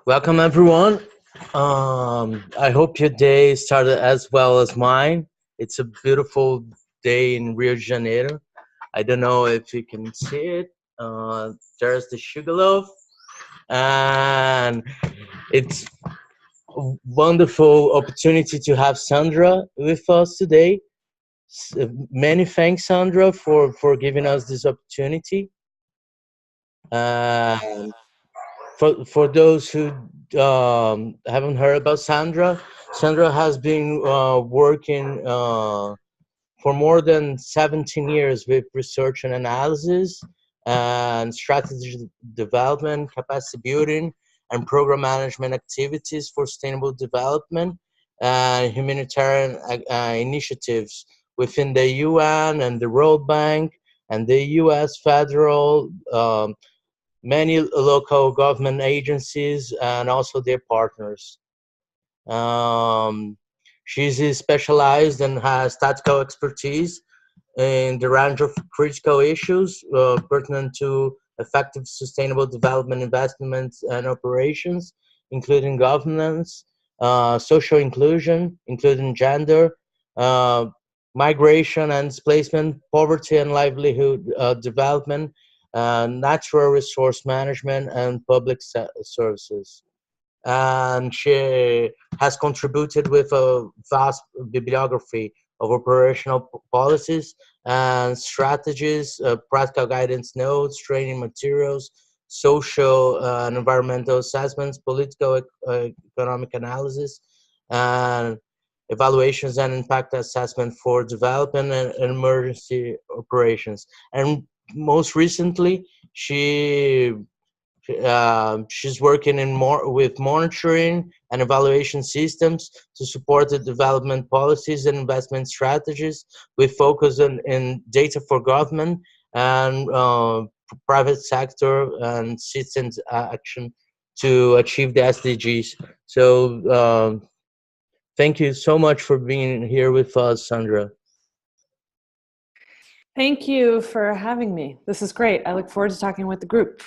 Welcome, everyone. I hope your day started as well as mine. It's a beautiful day in Rio de Janeiro. I don't know if you can see it. There's the Sugarloaf, and it's a wonderful opportunity to have Sandra with us today. Many thanks, Sandra, for giving us this opportunity. And for those who haven't heard about Sandra, Sandra has been working for more than 17 years with research and analysis and strategy development, capacity building, and program management activities for sustainable development and humanitarian initiatives within the UN and the World Bank and the US federal many local government agencies and also their partners. Um, she's specialized and has tactical expertise in the range of critical issues pertinent to effective sustainable development investments and operations, including governance, social inclusion, including gender, uh, migration and displacement, poverty and livelihood development, natural resource management, and public services. And she has contributed with a vast bibliography of operational policies and strategies, practical guidance notes, training materials, social and environmental assessments, political economic analysis, and evaluations and impact assessment for development and emergency operations. And most recently, she's working in more with monitoring and evaluation systems to support the development policies and investment strategies with focus in data for government and private sector and citizens action to achieve the SDGs. So thank you so much for being here with us, Sandra. Thank you for having me. This is great. I look forward to talking with the group.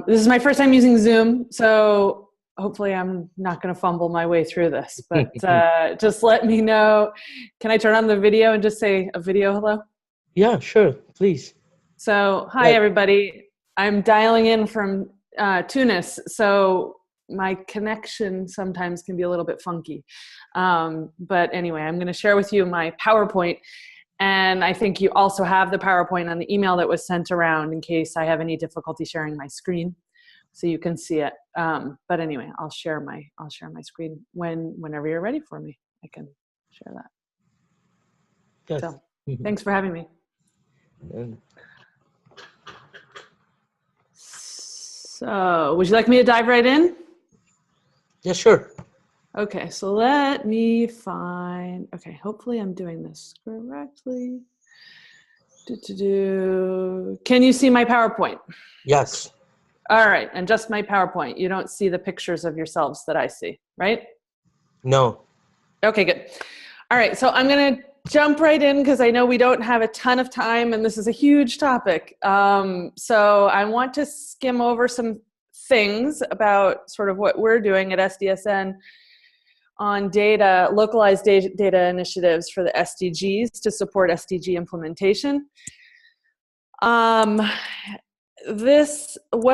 This is my first time using Zoom, so hopefully I'm not going to fumble my way through this, but just let me know. Can I turn on the video and just say a video hello? Yeah, sure, please. So, hi everybody. I'm dialing in from Tunis, so my connection sometimes can be a little bit funky. But anyway, I'm going to share with you my PowerPoint. And I think you also have the PowerPoint on the email that was sent around in case I have any difficulty sharing my screen, so you can see it. But anyway, I'll share my screen whenever you're ready for me. I can share that. Yes. So, thanks for having me. So, would you like me to dive right in? Yeah, sure. Okay, so let me find, okay, hopefully I'm doing this correctly. Can you see my PowerPoint? Yes. All right, and just my PowerPoint. You don't see the pictures of yourselves that I see, right? No. Okay, good. All right, so I'm gonna jump right in because I know we don't have a ton of time and this is a huge topic. So I want to skim over some things about sort of what we're doing at SDSN on data, localized data initiatives for the SDGs to support SDG implementation. What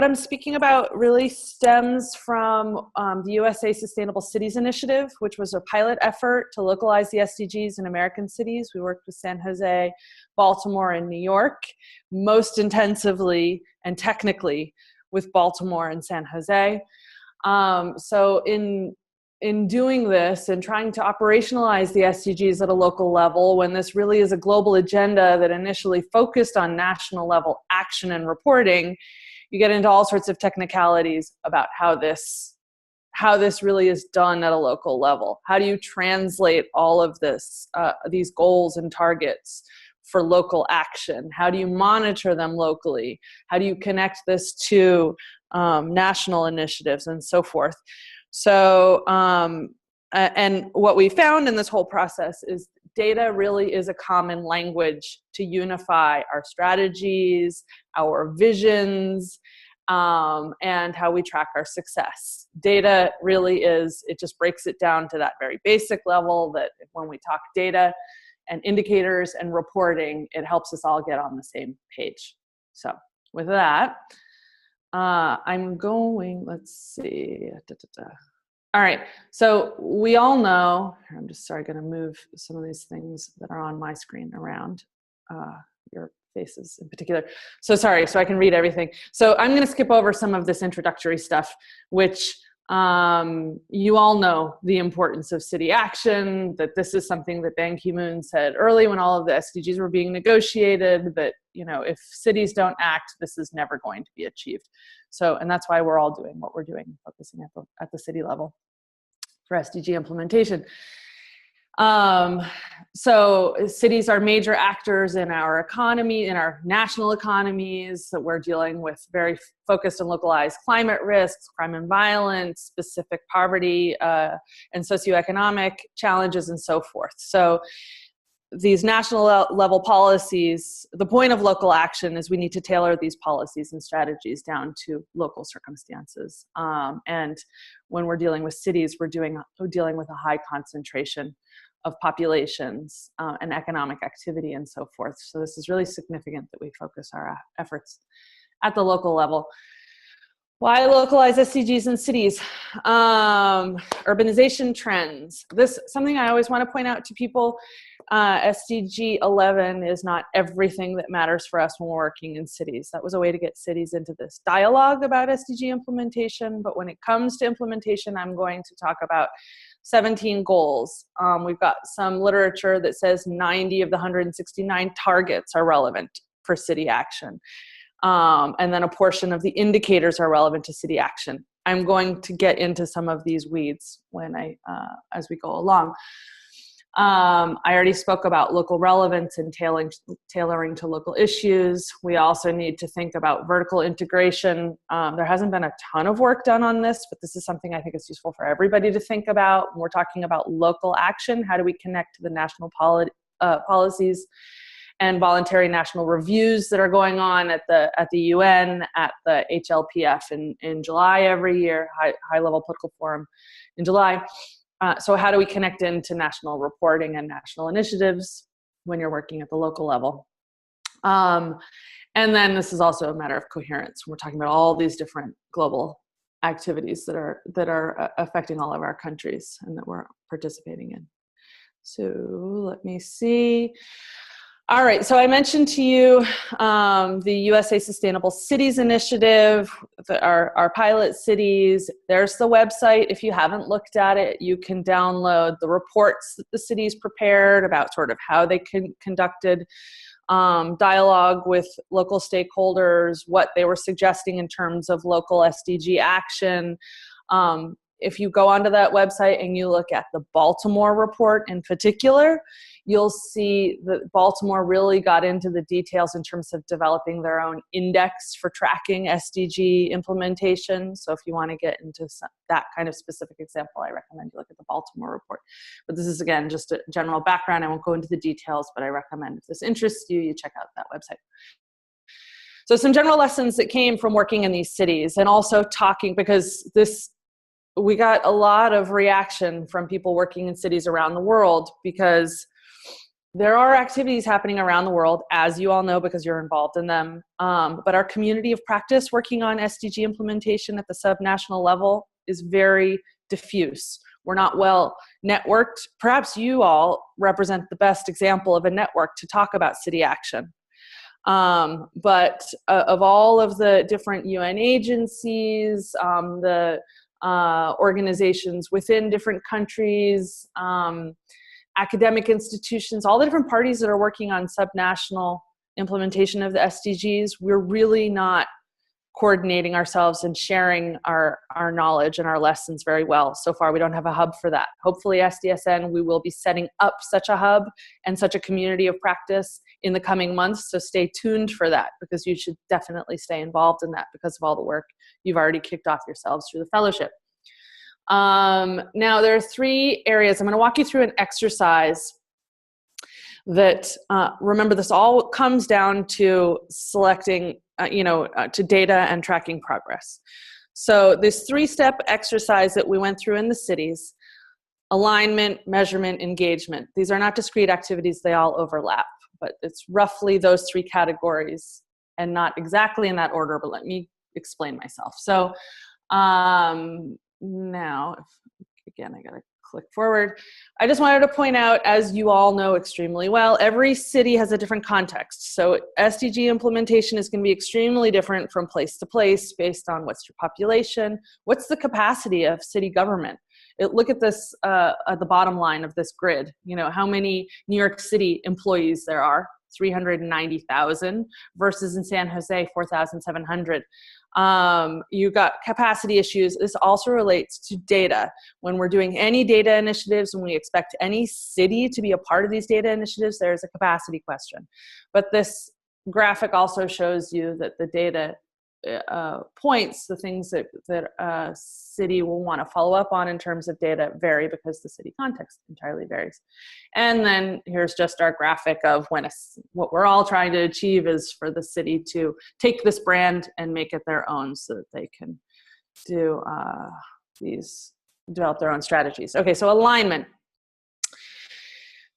I'm speaking about really stems from the USA Sustainable Cities Initiative, which was a pilot effort to localize the SDGs in American cities. We worked with San Jose, Baltimore, and New York, most intensively and technically with Baltimore and San Jose. So in doing this and trying to operationalize the SDGs at a local level, when this really is a global agenda that initially focused on national level action and reporting, you get into all sorts of technicalities about how this really is done at a local level. How do you translate all of this, these goals and targets for local action? How do you monitor them locally? How do you connect this to national initiatives and so forth? So, and what we found in this whole process is data really is a common language to unify our strategies, our visions, and how we track our success. Data really is, it just breaks it down to that very basic level that when we talk data and indicators and reporting, it helps us all get on the same page. So with that, I'm going, let's see. All right, so we all know, I'm just sorry, going to move some of these things that are on my screen around your faces in particular. So sorry, so I can read everything. So I'm going to skip over some of this introductory stuff, which you all know the importance of city action, that this is something that Ban Ki-moon said early when all of the SDGs were being negotiated, that, you know, if cities don't act, this is never going to be achieved. So, and that's why we're all doing what we're doing, focusing at the city level for SDG implementation. So cities are major actors in our economy, in our national economies. So we're dealing with very focused and localized climate risks, crime and violence, specific poverty, and socioeconomic challenges, and so forth. So these national level policies, the point of local action is we need to tailor these policies and strategies down to local circumstances. And when we're dealing with cities, we're dealing with a high concentration of populations and economic activity and so forth. So this is really significant that we focus our efforts at the local level. Why localize SDGs in cities? Urbanization trends. This something I always want to point out to people. SDG 11 is not everything that matters for us when we're working in cities. That was a way to get cities into this dialogue about SDG implementation. But when it comes to implementation, I'm going to talk about 17 goals. We've got some literature that says 90 of the 169 targets are relevant for city action. And then a portion of the indicators are relevant to city action. I'm going to get into some of these weeds as we go along. I already spoke about local relevance and tailoring to local issues. We also need to think about vertical integration. There hasn't been a ton of work done on this, but this is something I think is useful for everybody to think about. When we're talking about local action, how do we connect to the national policies and voluntary national reviews that are going on at the UN, at the HLPF in July every year, high level political forum in July. So how do we connect into national reporting and national initiatives when you're working at the local level? And then this is also a matter of coherence. We're talking about all these different global activities that are affecting all of our countries and that we're participating in. So let me see. All right, so I mentioned to you the USA Sustainable Cities Initiative, our pilot cities. There's the website. If you haven't looked at it, you can download the reports that the cities prepared about sort of how they conducted dialogue with local stakeholders, what they were suggesting in terms of local SDG action. If you go onto that website and you look at the Baltimore report in particular, you'll see that Baltimore really got into the details in terms of developing their own index for tracking SDG implementation. So if you want to get into that kind of specific example, I recommend you look at the Baltimore report. But this is, again, just a general background. I won't go into the details, but I recommend if this interests you, you check out that website. So some general lessons that came from working in these cities, and also talking, because we got a lot of reaction from people working in cities around the world, because there are activities happening around the world, as you all know, because you're involved in them. But our community of practice working on SDG implementation at the subnational level is very diffuse. We're not well networked. Perhaps you all represent the best example of a network to talk about city action. But of all of the different UN agencies, the organizations within different countries, academic institutions, all the different parties that are working on subnational implementation of the SDGs, we're really not coordinating ourselves and sharing our knowledge and our lessons very well. So far, we don't have a hub for that. Hopefully, SDSN, we will be setting up such a hub and such a community of practice in the coming months. So stay tuned for that, because you should definitely stay involved in that because of all the work you've already kicked off yourselves through the fellowship. Now, there are 3 areas. I'm going to walk you through an exercise that, remember, this all comes down to selecting to data and tracking progress. So this 3-step exercise that we went through in the cities: alignment, measurement, engagement. These are not discrete activities, they all overlap, but it's roughly those 3 categories, and not exactly in that order, but let me explain myself. So now, again, I gotta click forward. I just wanted to point out, as you all know extremely well, every city has a different context. So SDG implementation is going to be extremely different from place to place based on what's your population, what's the capacity of city government. Look at this at the bottom line of this grid. How many New York City employees there are, 390,000, versus in San Jose, 4,700. You got capacity issues. This also relates to data. When we're doing any data initiatives, when we expect any city to be a part of these data initiatives, there's a capacity question. But this graphic also shows you that the data points, the things that a city will want to follow up on in terms of data vary because the city context entirely varies. And then here's just our graphic of what we're all trying to achieve is for the city to take this brand and make it their own so that they can develop their own strategies. Okay, so alignment.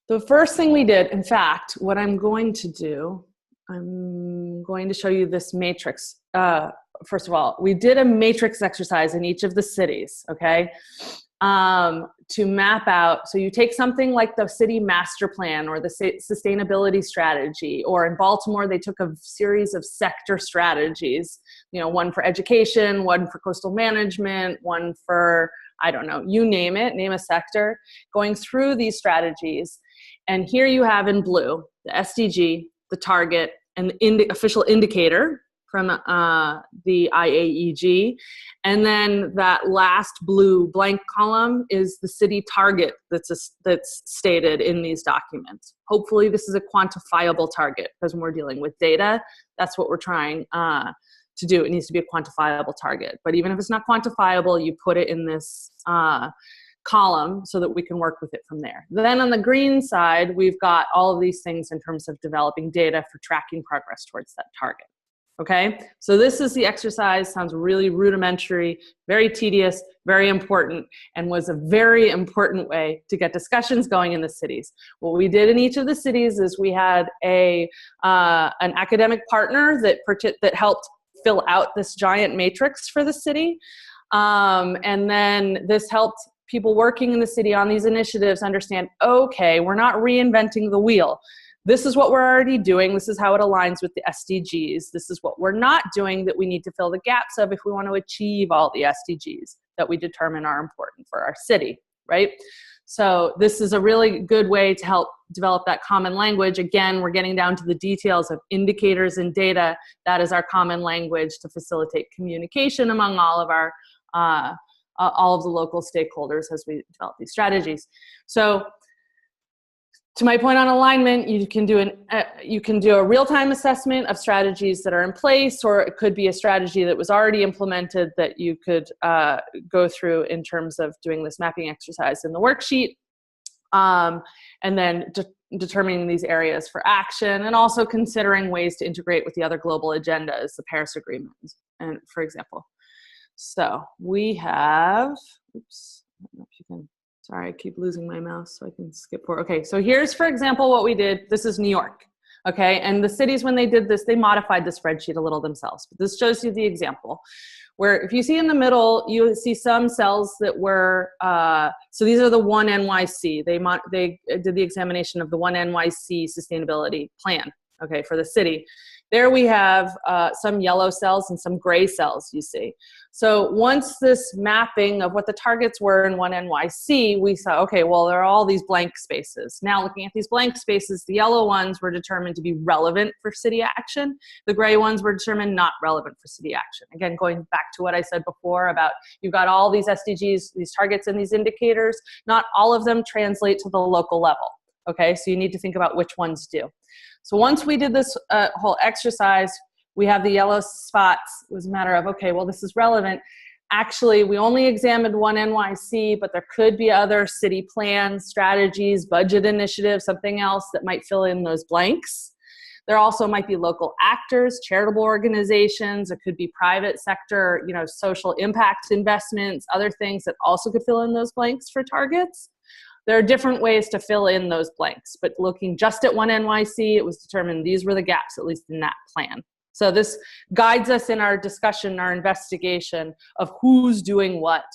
The first thing we did, in fact, what I'm going to do, I'm going to show you this matrix. First of all, we did a matrix exercise in each of the cities, okay, to map out. So you take something like the city master plan or the sustainability strategy, or in Baltimore, they took a series of sector strategies, one for education, one for coastal management, one for, I don't know, you name it, name a sector, going through these strategies. And here you have in blue, the SDG, the target, and the official indicator from the IAEG. And then that last blue blank column is the city target that's stated in these documents. Hopefully this is a quantifiable target, because when we're dealing with data, that's what we're trying to do. It needs to be a quantifiable target. But even if it's not quantifiable, you put it in this column so that we can work with it from there. Then on the green side, we've got all of these things in terms of developing data for tracking progress towards that target. Okay, so this is the exercise. Sounds really rudimentary, very tedious, very important, and was a very important way to get discussions going in the cities. What we did in each of the cities is we had an academic partner that helped fill out this giant matrix for the city, and then this helped people working in the city on these initiatives understand, okay, we're not reinventing the wheel. This is what we're already doing. This is how it aligns with the SDGs. This is what we're not doing that we need to fill the gaps of if we want to achieve all the SDGs that we determine are important for our city, right? So this is a really good way to help develop that common language. Again, we're getting down to the details of indicators and data. That is our common language to facilitate communication among all of the local stakeholders as we develop these strategies. So to my point on alignment, you can do a real-time assessment of strategies that are in place, or it could be a strategy that was already implemented that you could go through in terms of doing this mapping exercise in the worksheet, and then determining these areas for action, and also considering ways to integrate with the other global agendas, the Paris Agreement, and for example. So we have, oops, I don't know if you can, sorry, I keep losing my mouse so I can skip forward. Okay, so here's, for example, what we did. This is New York, okay? And the cities, when they did this, they modified the spreadsheet a little themselves. But this shows you the example, where if you see in the middle, you see some cells that were, so these are the 1 NYC. They did the examination of the 1 NYC sustainability plan, okay, for the city. There we have some yellow cells and some gray cells, you see. So once this mapping of what the targets were in 1 NYC, we saw, okay, well, there are all these blank spaces. Now looking at these blank spaces, the yellow ones were determined to be relevant for city action. The gray ones were determined not relevant for city action. Again, going back to what I said before about you've got all these SDGs, these targets and these indicators, not all of them translate to the local level. Okay, so you need to think about which ones do. So once we did this whole exercise, we have the yellow spots. It was a matter of, okay, well, this is relevant. Actually, we only examined 1 NYC, but there could be other city plans, strategies, budget initiatives, something else that might fill in those blanks There also might be local actors, charitable organizations, it could be private sector, social impact investments, other things that also could fill in those blanks for targets. There are different ways to fill in those blanks, but looking just at one NYC, it was determined these were the gaps, at least in that plan. So this guides us in our discussion, our investigation of who's doing what,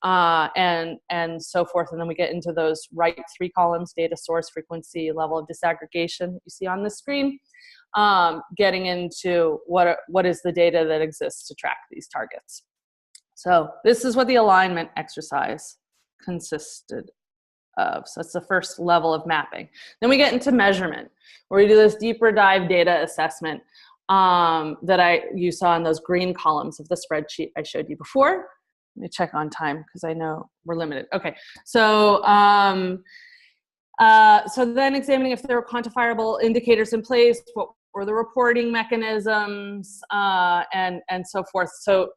and so forth. And then we get into those right 3 columns: data source, frequency, level of disaggregation you see on the screen, getting into what is the data that exists to track these targets. So this is what the alignment exercise consisted of. So that's the first level of mapping. Then we get into measurement, where we do this deeper dive data assessment that you saw in those green columns of the spreadsheet I showed you before. Let me check on time because I know we're limited. Okay, so so then examining if there were quantifiable indicators in place, what were the reporting mechanisms, and so forth. So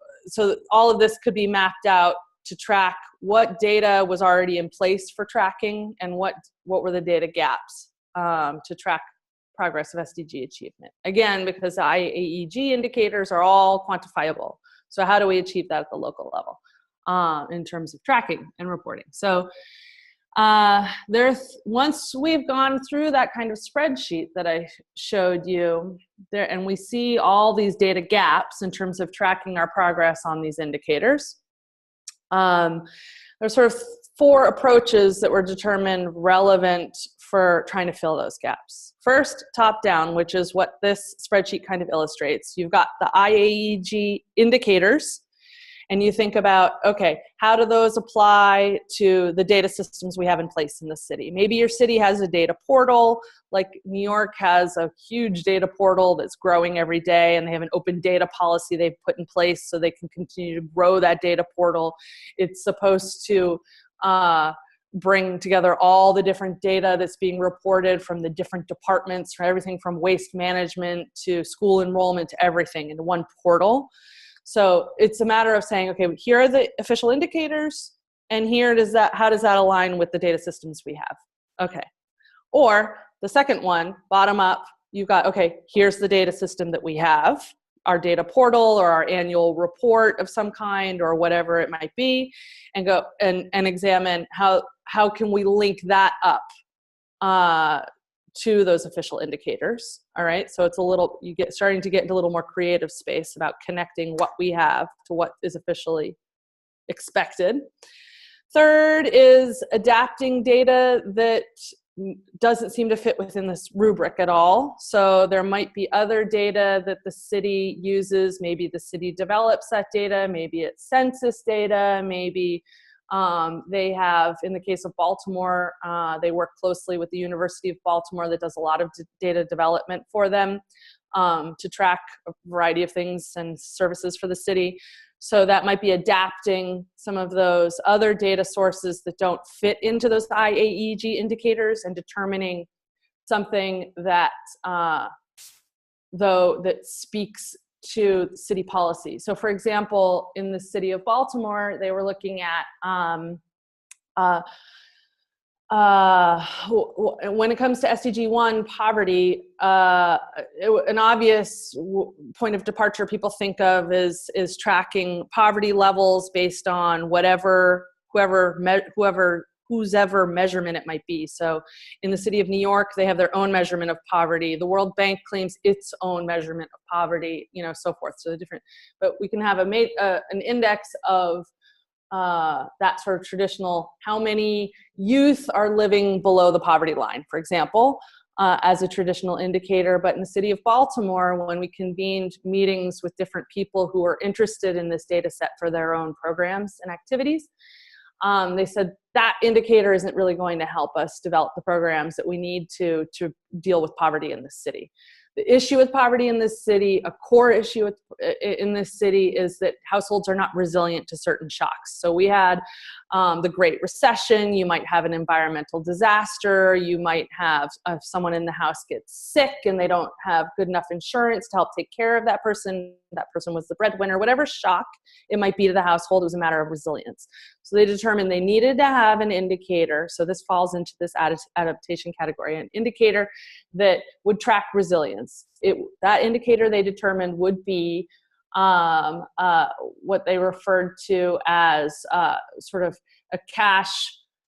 all of this could be mapped out to track what data was already in place for tracking and what were the data gaps to track progress of SDG achievement. Again, because the IAEG indicators are all quantifiable. So how do we achieve that at the local level in terms of tracking and reporting? So once we've gone through that kind of spreadsheet that I showed you there, and we see all these data gaps in terms of tracking our progress on these indicators, there's sort of 4 approaches that were determined relevant for trying to fill those gaps. First, top down, which is what this spreadsheet kind of illustrates. You've got the IAEG indicators, and you think about, okay, how do those apply to the data systems we have in place in the city? Maybe your city has a data portal, like New York has a huge data portal that's growing every day, and they have an open data policy they've put in place so they can continue to grow that data portal. It's supposed to bring together all the different data that's being reported from the different departments, from everything from waste management to school enrollment to everything into one portal. So it's a matter of saying, okay, here are the official indicators, and how does that align with the data systems we have? Okay. Or the second one, bottom up, you've got, okay, here's the data system that we have, our data portal or our annual report of some kind or whatever it might be, and go and examine how can we link that up to those official indicators. All right, so it's starting to get into a little more creative space about connecting what we have to what is officially expected. Third is adapting data that doesn't seem to fit within this rubric at all. So there might be other data that the city uses. Maybe the city develops that data, maybe it's census data, maybe they have, in the case of Baltimore, they work closely with the University of Baltimore that does a lot of data development for them to track a variety of things and services for the city. So that might be adapting some of those other data sources that don't fit into those IAEG indicators and determining something that, that speaks to city policy. So for example, in the city of Baltimore, they were looking at when it comes to SDG 1 poverty, an obvious point of departure people think of is tracking poverty levels based on whose ever measurement it might be. So in the city of New York, they have their own measurement of poverty. The World Bank claims its own measurement of poverty, so forth. So different, but we can have an index of that sort of traditional, how many youth are living below the poverty line, for example, as a traditional indicator. But in the city of Baltimore, when we convened meetings with different people who are interested in this data set for their own programs and activities, they said that indicator isn't really going to help us develop the programs that we need to deal with poverty in this city. The issue with poverty in this city, a core issue in this city, is that households are not resilient to certain shocks. So we had the Great Recession, you might have an environmental disaster, you might have someone in the house gets sick and they don't have good enough insurance to help take care of that person was the breadwinner, whatever shock it might be to the household, it was a matter of resilience. So they determined they needed to have an indicator, so this falls into this adaptation category, an indicator that would track resilience. That indicator they determined would be what they referred to as sort of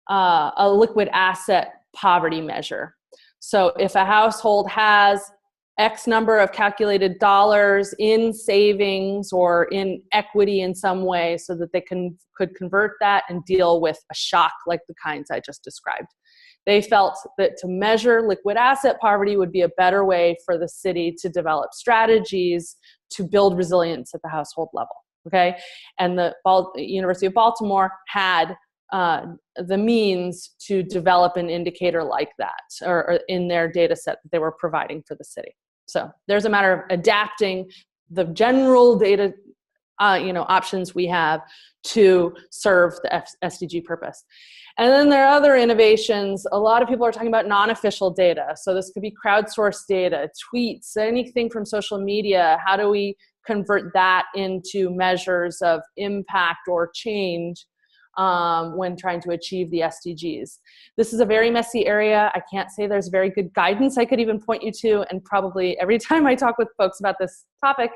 a liquid asset poverty measure. So if a household has X number of calculated dollars in savings or in equity in some way so that they could convert that and deal with a shock like the kinds I just described. They felt that to measure liquid asset poverty would be a better way for the city to develop strategies to build resilience at the household level, okay? And the University of Baltimore had the means to develop an indicator like that or in their data set that they were providing for the city. So there's a matter of adapting the general data options we have to serve the SDG purpose. And then there are other innovations. A lot of people are talking about non-official data. So this could be crowdsourced data, tweets, anything from social media. How do we convert that into measures of impact or change when trying to achieve the SDGs? This is a very messy area. I can't say there's very good guidance I could even point you to. And probably every time I talk with folks about this topic,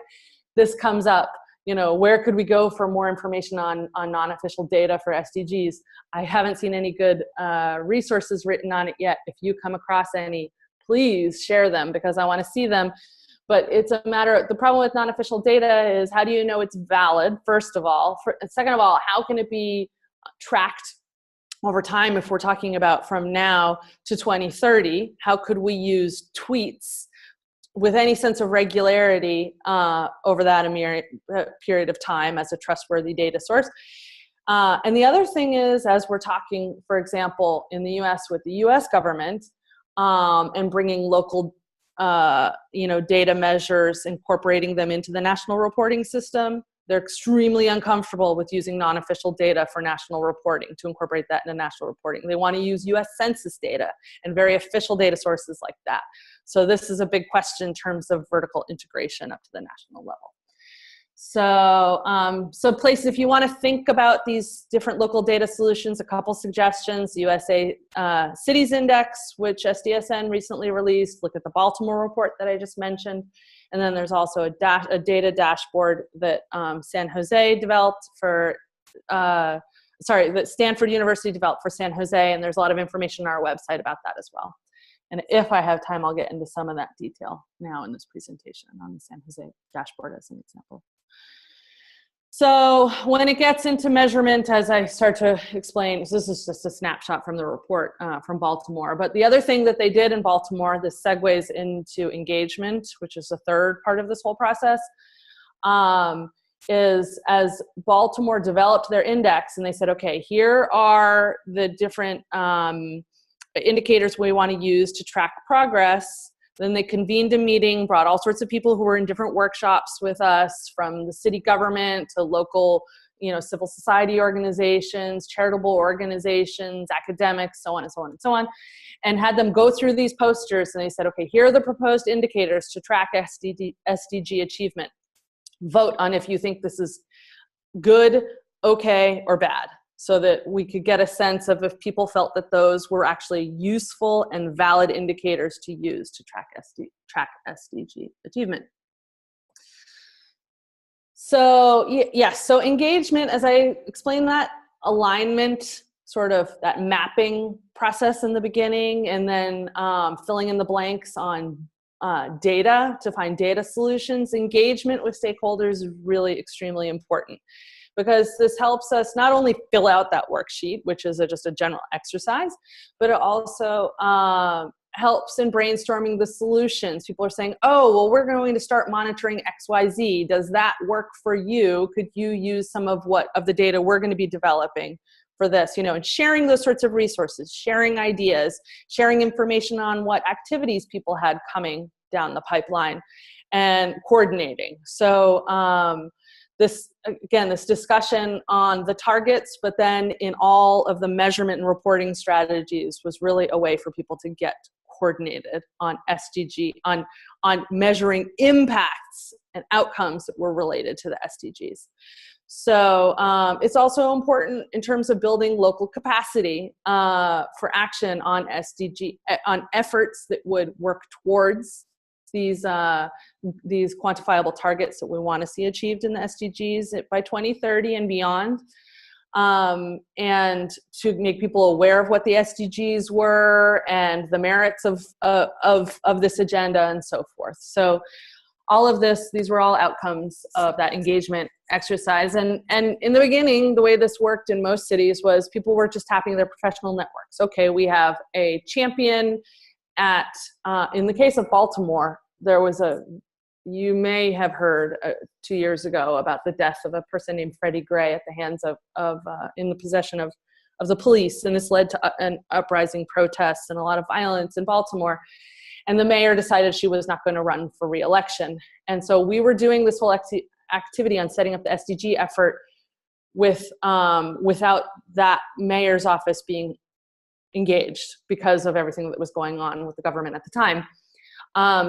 this comes up. Where could we go for more information on non-official data for SDGs? I haven't seen any good resources written on it yet. If you come across any, please share them because I want to see them. But it's a matter, the problem with non-official data is how do you know it's valid, first of all? Second of all, how can it be tracked over time if we're talking about from now to 2030? How could we use tweets with any sense of regularity over that period of time as a trustworthy data source? And the other thing is, as we're talking, for example, in the US with the US government and bringing local data measures, incorporating them into the national reporting system, they're extremely uncomfortable with using non-official data for national reporting, to incorporate that into national reporting. They want to use US Census data and very official data sources like that. So this is a big question in terms of vertical integration up to the national level. So places, if you want to think about these different local data solutions, a couple suggestions: USA Cities Index, which SDSN recently released. Look at the Baltimore report that I just mentioned. And then there's also a data dashboard that San Jose developed for, that Stanford University developed for San Jose, and there's a lot of information on our website about that as well. And if I have time, I'll get into some of that detail now in this presentation on the San Jose dashboard as an example. So when it gets into measurement, as I start to explain, so this is just a snapshot from the report from Baltimore. But the other thing that they did in Baltimore, this segues into engagement, which is the third part of this whole process, is as Baltimore developed their index and they said, okay, here are the different indicators we want to use to track progress. Then they convened a meeting, brought all sorts of people who were in different workshops with us, from the city government to local, civil society organizations, charitable organizations, academics, so on and so on and so on, and had them go through these posters. And they said, okay, here are the proposed indicators to track SDG achievement. Vote on if you think this is good, okay, or bad, so that we could get a sense of if people felt that those were actually useful and valid indicators to use to track SDG achievement. So yes, so engagement, as I explained that, alignment, sort of that mapping process in the beginning, and then filling in the blanks on data to find data solutions. Engagement with stakeholders is really extremely important, because this helps us not only fill out that worksheet, which is just a general exercise, but it also helps in brainstorming the solutions. People are saying, oh, well, we're going to start monitoring XYZ. Does that work for you? Could you use some of the data we're going to be developing for this? And sharing those sorts of resources, sharing ideas, sharing information on what activities people had coming down the pipeline, and coordinating. So this discussion on the targets, but then in all of the measurement and reporting strategies was really a way for people to get coordinated on SDG, on measuring impacts and outcomes that were related to the SDGs. So it's also important in terms of building local capacity for action on SDG, on efforts that would work towards these quantifiable targets that we want to see achieved in the SDGs by 2030 and beyond, and to make people aware of what the SDGs were and the merits of this agenda and so forth. So all of these were all outcomes of that engagement exercise. And in the beginning, the way this worked in most cities was people were just tapping their professional networks. Okay, we have a champion in the case of Baltimore, there was you may have heard 2 years ago about the death of a person named Freddie Gray at the hands of in the possession of the police. And this led to an uprising protests and a lot of violence in Baltimore. And the mayor decided she was not going to run for re-election. And so we were doing this whole activity on setting up the SDG effort without that mayor's office being engaged because of everything that was going on with the government at the time.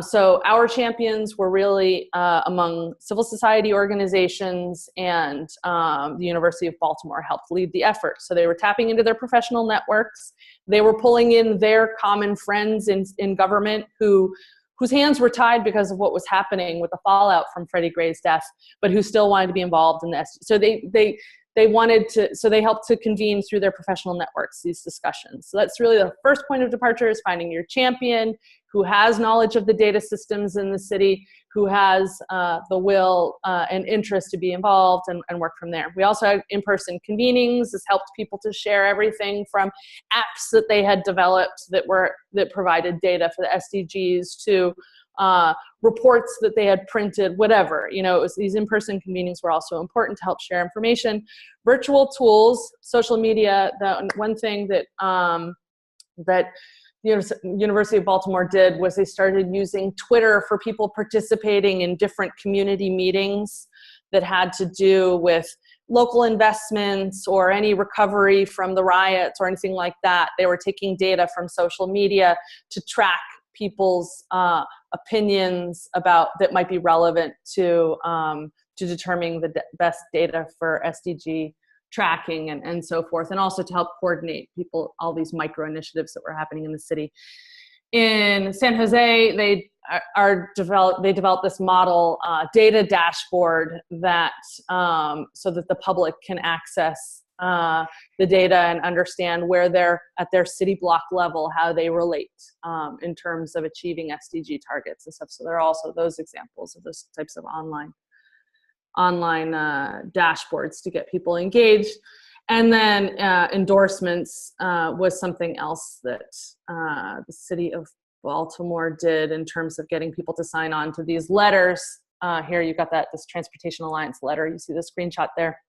So our champions were really among civil society organizations, and the University of Baltimore helped lead the effort. So they were tapping into their professional networks. They were pulling in their common friends in government whose hands were tied because of what was happening with the fallout from Freddie Gray's death, but who still wanted to be involved in this. So they helped to convene through their professional networks these discussions. So that's really the first point of departure, is finding your champion who has knowledge of the data systems in the city, who has the will and interest to be involved, and work from there. We also had in-person convenings. This helped people to share everything from apps that they had developed that provided data for the SDGs to reports that they had printed, whatever. It was, these in-person convenings were also important to help share information. Virtual tools, social media. The one thing that the University of Baltimore did was they started using Twitter for people participating in different community meetings that had to do with local investments or any recovery from the riots or anything like that. They were taking data from social media to track people's opinions about that might be relevant to determining the best data for SDG tracking and so forth, and also to help coordinate all these micro initiatives that were happening in the city. In San Jose, they developed this model data dashboard that so that the public can access the data and understand where they're at their city block level, how they relate in terms of achieving SDG targets and stuff. So there are also those examples of those types of online dashboards to get people engaged. And then endorsements was something else that the city of Baltimore did in terms of getting people to sign on to these letters. Here you've got this Transportation Alliance letter. You see the screenshot there,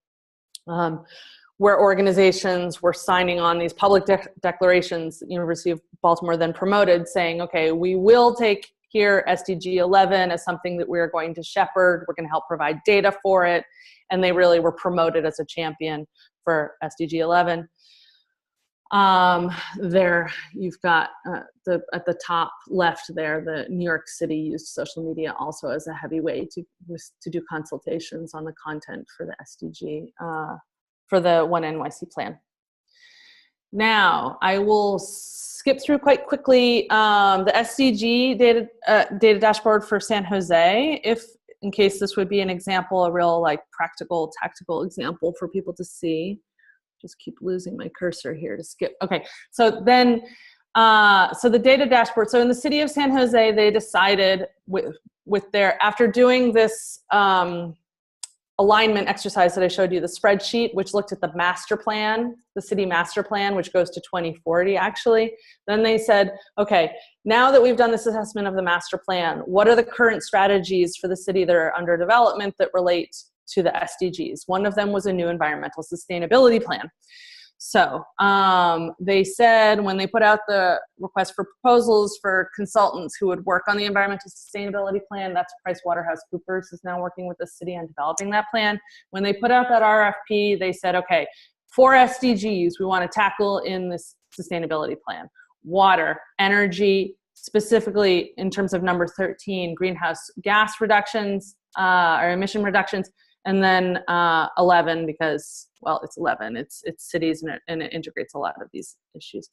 where organizations were signing on these public declarations that the University of Baltimore then promoted, saying, okay, we will take here SDG 11 as something that we're going to shepherd. We're going to help provide data for it. And they really were promoted as a champion for SDG 11. There you've got at the top left there, the New York City used social media also as a heavy way to do consultations on the content for the SDG, for the One NYC plan. Now, I will skip through quite quickly the SDG data dashboard for San Jose, in case this would be an example, a real practical, tactical example for people to see. Just keep losing my cursor here to skip. Okay, so then, so the data dashboard. So in the city of San Jose, they decided after doing this alignment exercise that I showed you, the spreadsheet, which looked at the master plan, the city master plan, which goes to 2040 actually. Then they said, okay, now that we've done this assessment of the master plan, what are the current strategies for the city that are under development that relate to the SDGs? One of them was a new environmental sustainability plan. So they said when they put out the request for proposals for consultants who would work on the environmental sustainability plan, that's PricewaterhouseCoopers is now working with the city on developing that plan. When they put out that RFP, they said, okay, 4 SDGs we want to tackle in this sustainability plan: water, energy, specifically in terms of number 13, greenhouse gas reductions or emission reductions, and then 11, because, well, it's 11, it's cities, and it integrates a lot of these issues.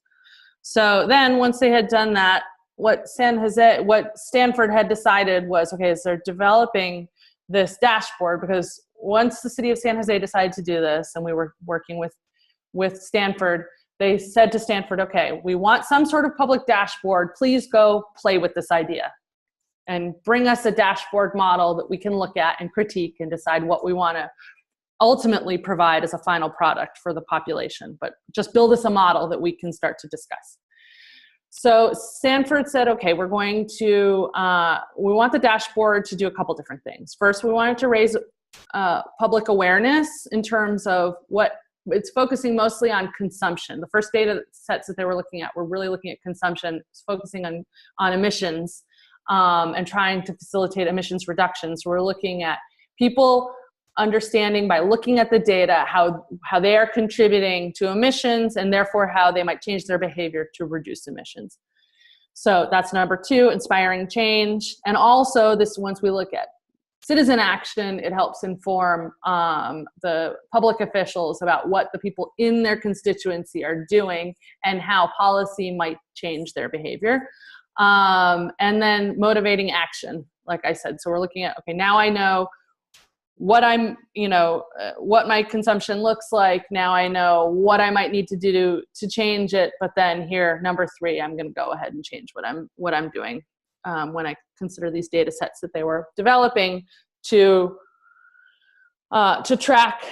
So then once they had done that, what Stanford had decided was, okay, is they're developing this dashboard, because once the city of San Jose decided to do this, and we were working with Stanford, they said to Stanford, okay, we want some sort of public dashboard. Please go play with this idea and bring us a dashboard model that we can look at and critique and decide what we want to ultimately provide as a final product for the population. But just build us a model that we can start to discuss. So Stanford said, okay, we're going to, we want the dashboard to do a couple different things. First, we wanted to raise public awareness in terms of what it's focusing mostly on consumption. The first data sets that they were looking at were really looking at consumption. It's focusing on emissions and trying to facilitate emissions reductions. We're looking at people understanding by looking at the data how they are contributing to emissions, and therefore how they might change their behavior to reduce emissions. So that's number 2, inspiring change. And also this, once we look at citizen action, it helps inform the public officials about what the people in their constituency are doing and how policy might change their behavior. And then motivating action, like I said. So we're looking at, okay, now I know what what my consumption looks like. Now I know what I might need to do to change it. But then here, number 3, I'm going to go ahead and change what I'm doing. When I consider these data sets that they were developing to track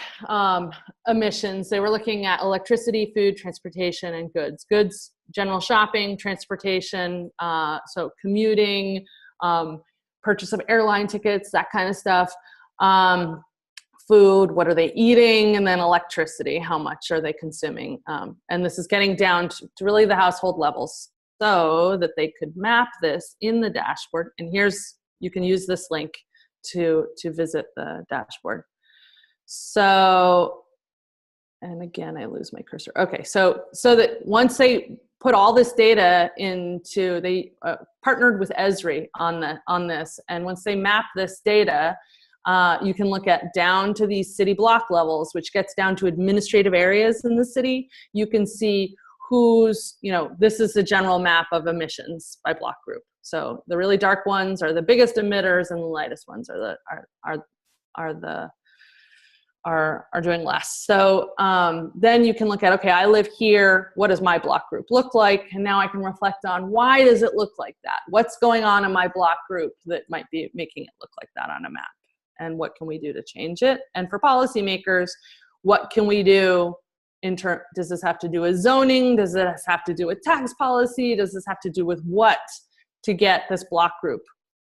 emissions, they were looking at electricity, food, transportation, and goods. Goods, general shopping, transportation, so commuting, purchase of airline tickets, that kind of stuff. Food, what are they eating? And then electricity, how much are they consuming? And this is getting down to really the household levels, so that they could map this in the dashboard. And you can use this link to visit the dashboard. So, and again, I lose my cursor. Okay, so that once they put all this data into, they partnered with Esri on this, and once they map this data, you can look at down to these city block levels, which gets down to administrative areas in the city. You can see who's, this is the general map of emissions by block group. So the really dark ones are the biggest emitters, and the lightest ones are doing less. So then you can look at, okay, I live here. What does my block group look like? And now I can reflect on, why does it look like that? What's going on in my block group that might be making it look like that on a map? And what can we do to change it? And for policymakers, what can we do? Does this have to do with zoning? Does this have to do with tax policy? Does this have to do with what to get this block group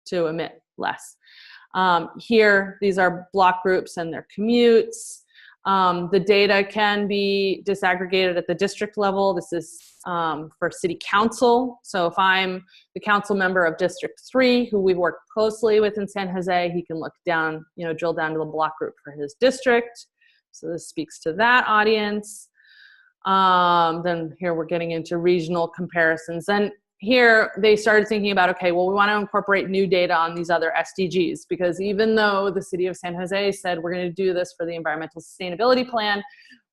to emit less? Here, these are block groups and their commutes. The data can be disaggregated at the district level. This is for city council. So if I'm the council member of District 3, who we work closely with in San Jose, he can look down, drill down to the block group for his district. So this speaks to that audience. Then here we're getting into regional comparisons. And here they started thinking about, okay, well, we want to incorporate new data on these other SDGs, because even though the city of San Jose said we're going to do this for the environmental sustainability plan,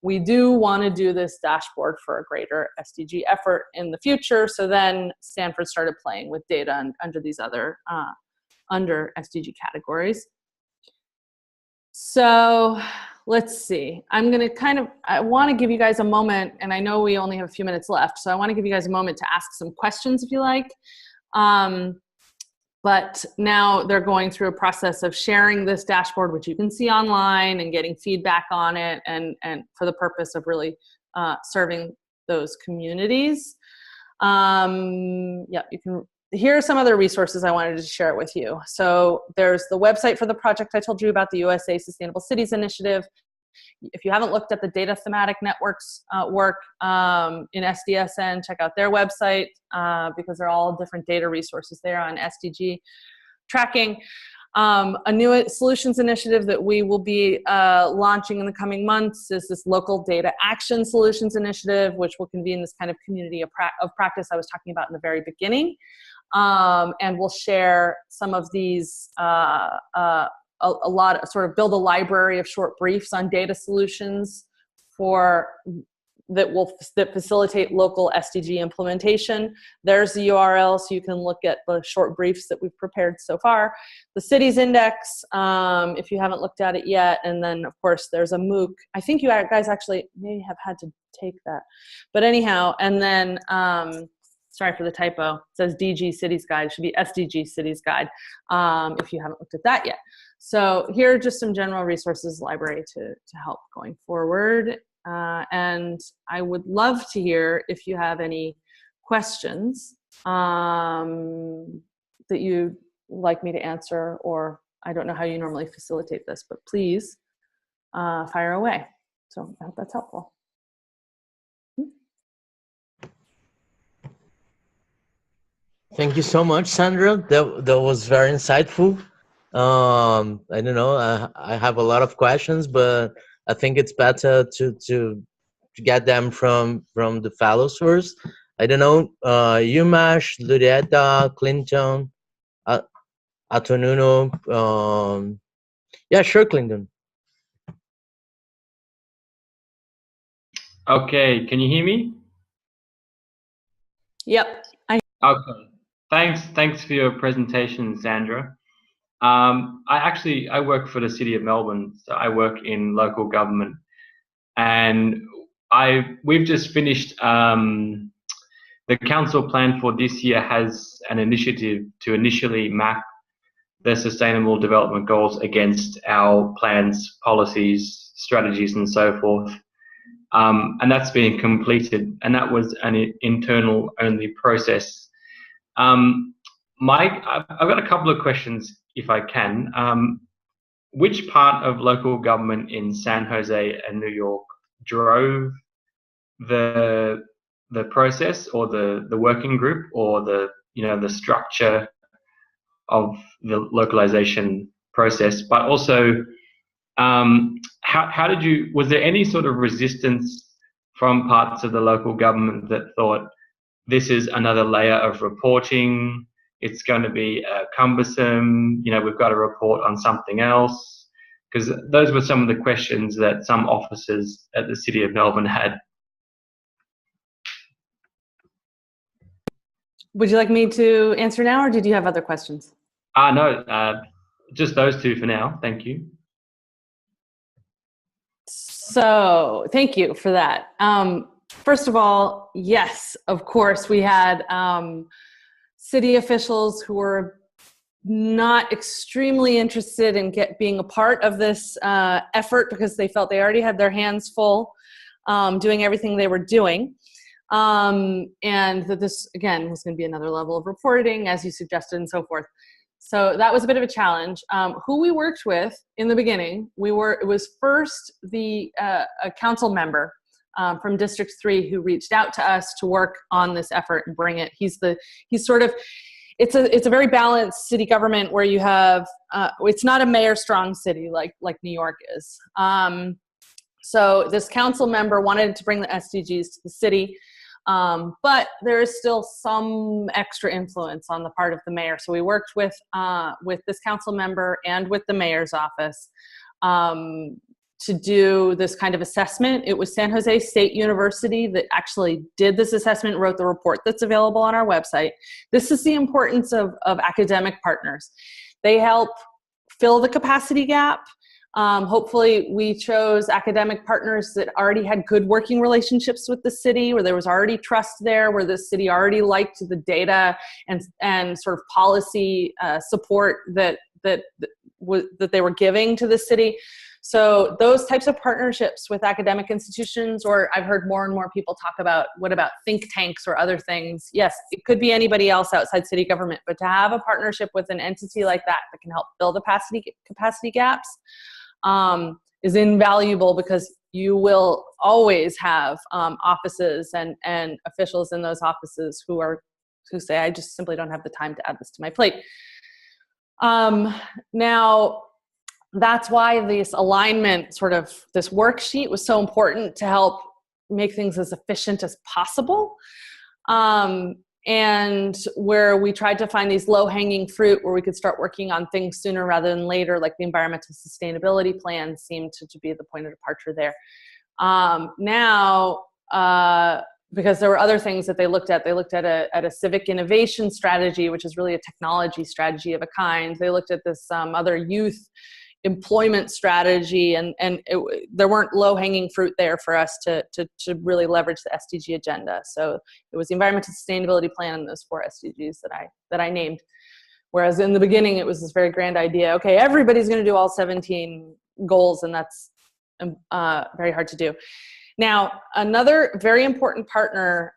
we do want to do this dashboard for a greater SDG effort in the future. So then Stanford started playing with data under these other under SDG categories. So let's see. I'm going to I want to give you guys a moment, and I know we only have a few minutes left, so I want to give you guys a moment to ask some questions if you like. But now they're going through a process of sharing this dashboard, which you can see online, and getting feedback on it, and for the purpose of really serving those communities. Yeah, you can. Here are some other resources I wanted to share it with you. So there's the website for the project I told you about, the USA Sustainable Cities Initiative. If you haven't looked at the data thematic networks work in SDSN, check out their website because they're all different data resources there on SDG tracking. A new solutions initiative that we will be launching in the coming months is this local data action solutions initiative, which will convene this kind of community of practice I was talking about in the very beginning. And we'll share some of these, sort of build a library of short briefs on data solutions that facilitate local SDG implementation. There's the URL, so you can look at the short briefs that we've prepared so far. The cities index, if you haven't looked at it yet, and then of course there's a MOOC. I think you guys actually may have had to take that, but anyhow, and then sorry for the typo. It says DG Cities Guide. It should be SDG Cities Guide if you haven't looked at that yet. So here are just some general resources library to help going forward. And I would love to hear if you have any questions that you'd like me to answer, or I don't know how you normally facilitate this, but please fire away. So I hope that's helpful. Thank you so much, Sandra. That was very insightful. I don't know. I have a lot of questions, but I think it's better to get them from the fellows first. I don't know. Umash, Lurietta, Clinton, Atonuno. Yeah, sure, Clinton. Okay, can you hear me? Yep. Okay. Thanks for your presentation, Sandra. I work for the City of Melbourne, so I work in local government, and we've just finished. The council plan for this year has an initiative to initially map the sustainable development goals against our plans, policies, strategies, and so forth. And that's being completed, and that was an internal only process. Mike, I've got a couple of questions, if I can. Which part of local government in San Jose and New York drove the process, or the working group, or the structure of the localization process? But also, was there any sort of resistance from parts of the local government that thought this is another layer of reporting, it's going to be cumbersome, we've got to report on something else? Because those were some of the questions that some officers at the City of Melbourne had. Would you like me to answer now, or did you have other questions? No, just those two for now. Thank you. So thank you for that. First of all, yes, of course, we had city officials who were not extremely interested in being a part of this effort because they felt they already had their hands full doing everything they were doing. And that this, again, was going to be another level of reporting, as you suggested, and so forth. So that was a bit of a challenge. Who we worked with in the beginning, it was first a council member from District 3 who reached out to us to work on this effort and bring it. It's a very balanced city government where you have, it's not a mayor strong city like New York is. So this council member wanted to bring the SDGs to the city. But there is still some extra influence on the part of the mayor. So we worked with this council member and with the mayor's office to do this kind of assessment. It was San Jose State University that actually did this assessment, wrote the report that's available on our website. This is the importance of academic partners. They help fill the capacity gap. Hopefully we chose academic partners that already had good working relationships with the city, where there was already trust there, where the city already liked the data and sort of policy support that they were giving to the city. So those types of partnerships with academic institutions, or I've heard more and more people talk about, what about think tanks or other things? Yes, it could be anybody else outside city government, but to have a partnership with an entity like that that can help fill the capacity gaps is invaluable, because you will always have offices and officials in those offices who say, I just simply don't have the time to add this to my plate. Now, that's why this alignment, sort of this worksheet, was so important to help make things as efficient as possible. And where we tried to find these low-hanging fruit where we could start working on things sooner rather than later, like the environmental sustainability plan seemed to be the point of departure there. Now, because there were other things that they looked at a civic innovation strategy, which is really a technology strategy of a kind. They looked at this other youth employment strategy, and there weren't low-hanging fruit there for us to really leverage the SDG agenda. So it was the environmental sustainability plan and those 4 SDGs that I named. Whereas in the beginning, it was this very grand idea. Okay, everybody's going to do all 17 goals, and that's very hard to do. Now, another very important partner,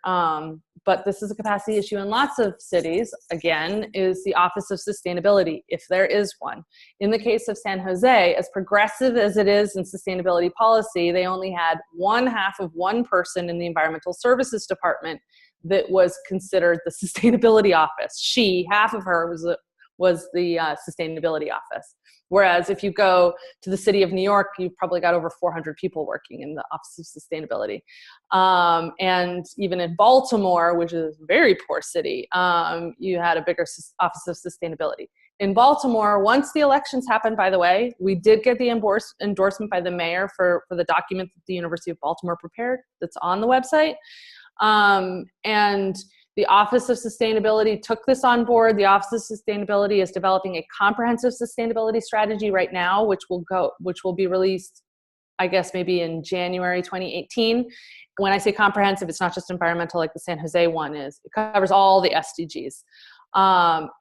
but this is a capacity issue in lots of cities, again, is the Office of Sustainability, if there is one. In the case of San Jose, as progressive as it is in sustainability policy, they only had 1/2 of one person in the Environmental Services Department that was considered the Sustainability Office. Half of her was the Sustainability Office. Whereas if you go to the city of New York, you've probably got over 400 people working in the Office of Sustainability. And even in Baltimore, which is a very poor city, you had a bigger Office of Sustainability. In Baltimore, once the elections happened, by the way, we did get the endorsement by the mayor for the document that the University of Baltimore prepared that's on the website. And the Office of Sustainability took this on board. The Office of Sustainability is developing a comprehensive sustainability strategy right now, which will be released, I guess, maybe in January 2018. When I say comprehensive, it's not just environmental like the San Jose one is. It covers all the SDGs.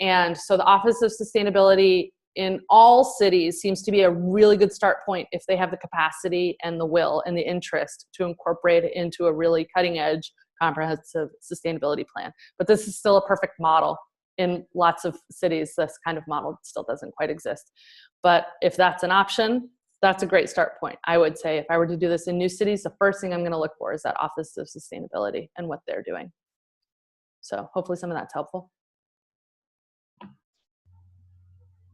And so the Office of Sustainability in all cities seems to be a really good start point if they have the capacity and the will and the interest to incorporate it into a really cutting edge comprehensive sustainability plan. But this is still a perfect model. In lots of cities, this kind of model still doesn't quite exist. But if that's an option, that's a great start point. I would say if I were to do this in new cities, the first thing I'm going to look for is that Office of Sustainability and what they're doing. So hopefully some of that's helpful.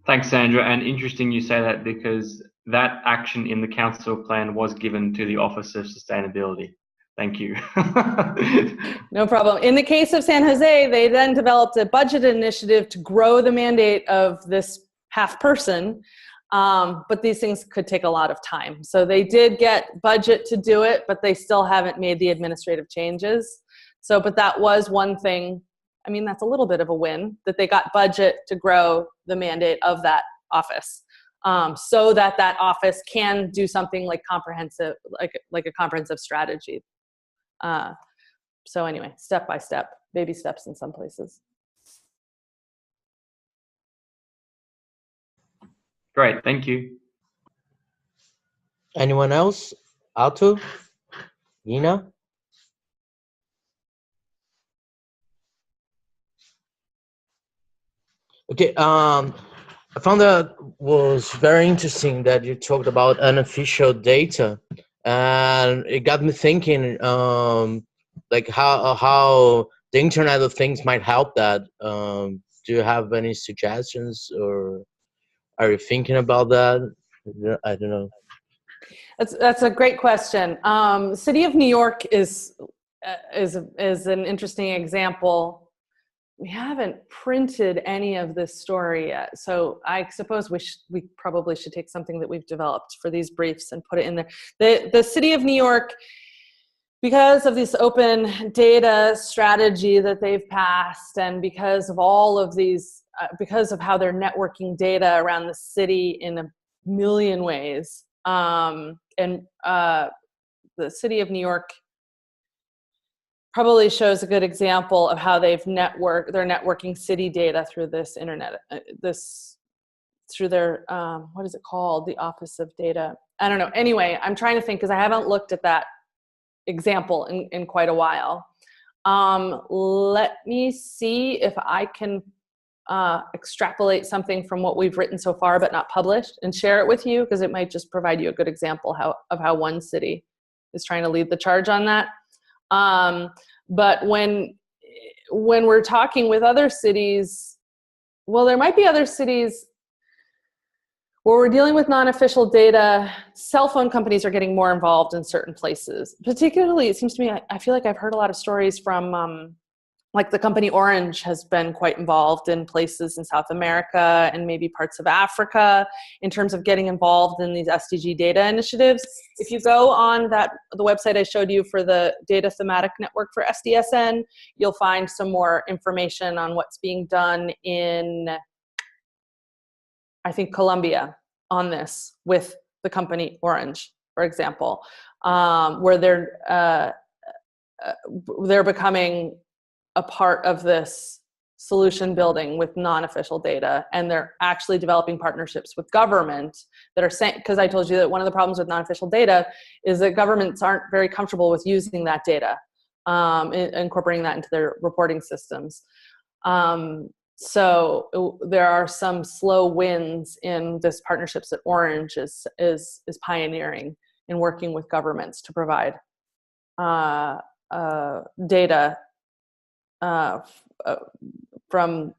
Thanks, Sandra. And interesting you say that, because that action in the council plan was given to the Office of Sustainability. Thank you. No problem. In the case of San Jose, they then developed a budget initiative to grow the mandate of this half person, but these things could take a lot of time. So they did get budget to do it, but they still haven't made the administrative changes. So, but that was one thing. I mean, that's a little bit of a win that they got budget to grow the mandate of that office. So that office can do something like comprehensive, like a comprehensive strategy. So anyway, step by step, baby steps in some places. Great, thank you. Anyone else? Alto? Nina? Okay, I found that was very interesting that you talked about unofficial data, and it got me thinking, like how the Internet of Things might help that. Do you have any suggestions, or are you thinking about that? I don't know. That's a great question. City of New York is an interesting example. We haven't printed any of this story yet, so I suppose we probably should take something that we've developed for these briefs and put it in there. The City of New York, because of this open data strategy that they've passed, and because of all of these, because of how they're networking data around the city in a million ways, and the City of New York probably shows a good example of how they're networking city data through this internet, through their, what is it called? The Office of Data. I don't know. Anyway, I'm trying to think because I haven't looked at that example in quite a while. Let me see if I can extrapolate something from what we've written so far but not published and share it with you, because it might just provide you a good example of how one city is trying to lead the charge on that. But when we're talking with other cities, well, there might be other cities where we're dealing with non-official data. Cell phone companies are getting more involved in certain places. Particularly, it seems to me, I feel like I've heard a lot of stories from like the company Orange has been quite involved in places in South America and maybe parts of Africa in terms of getting involved in these SDG data initiatives. If you go on the website I showed you for the Data Thematic Network for SDSN, you'll find some more information on what's being done in, I think, Colombia on this with the company Orange, for example, where they're becoming a part of this solution building with non-official data, and they're actually developing partnerships with government that are saying, because I told you that one of the problems with non-official data is that governments aren't very comfortable with using that data, incorporating that into their reporting systems. So there are some slow wins in this partnerships that Orange is pioneering in working with governments to provide data from,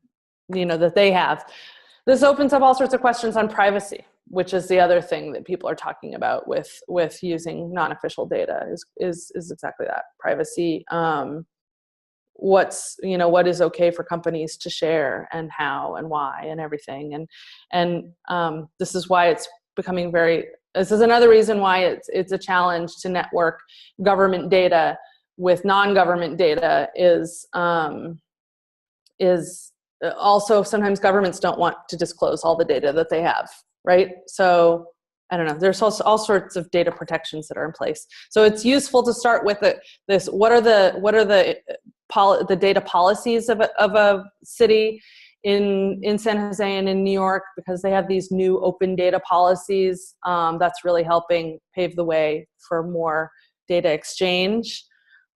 that they have. This opens up all sorts of questions on privacy, which is the other thing that people are talking about with using non-official data is exactly that, privacy. What is okay for companies to share and how and why and everything. And this is why it's becoming this is another reason why it's a challenge to network government data with non-government data is also sometimes governments don't want to disclose all the data that they have, right? So I don't know, there's also all sorts of data protections that are in place. So it's useful to start with what are the data policies of a city in San Jose and in New York, because they have these new open data policies that's really helping pave the way for more data exchange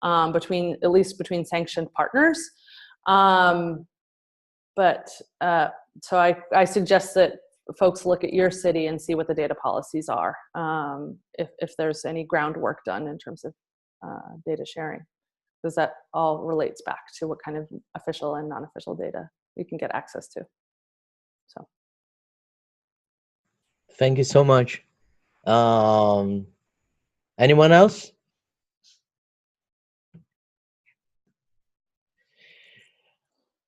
at least between sanctioned partners. So I suggest that folks look at your city and see what the data policies are, if there's any groundwork done in terms of data sharing, because that all relates back to what kind of official and non-official data you can get access to. So, thank you so much. Anyone else?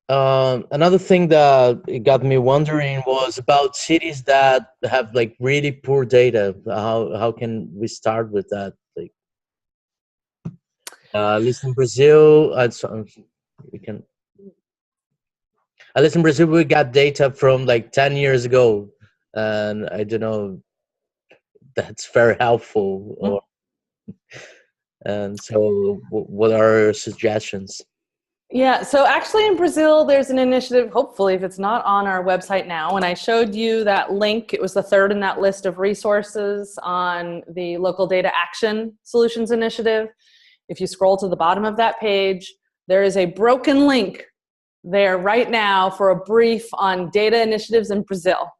Another thing that it got me wondering was about cities that have like really poor data. How can we start with that? Like, at least in Brazil, we can. At least in Brazil, we got data from like 10 years ago, and I don't know. That's very helpful. Or, and so, what are your suggestions? yeah, so actually in Brazil, there's an initiative, hopefully, if it's not on our website now. When I showed you that link, it was the third in that list of resources on the Local Data Action Solutions Initiative. If you scroll to the bottom of that page, there is a broken link there right now for a brief on data initiatives in Brazil.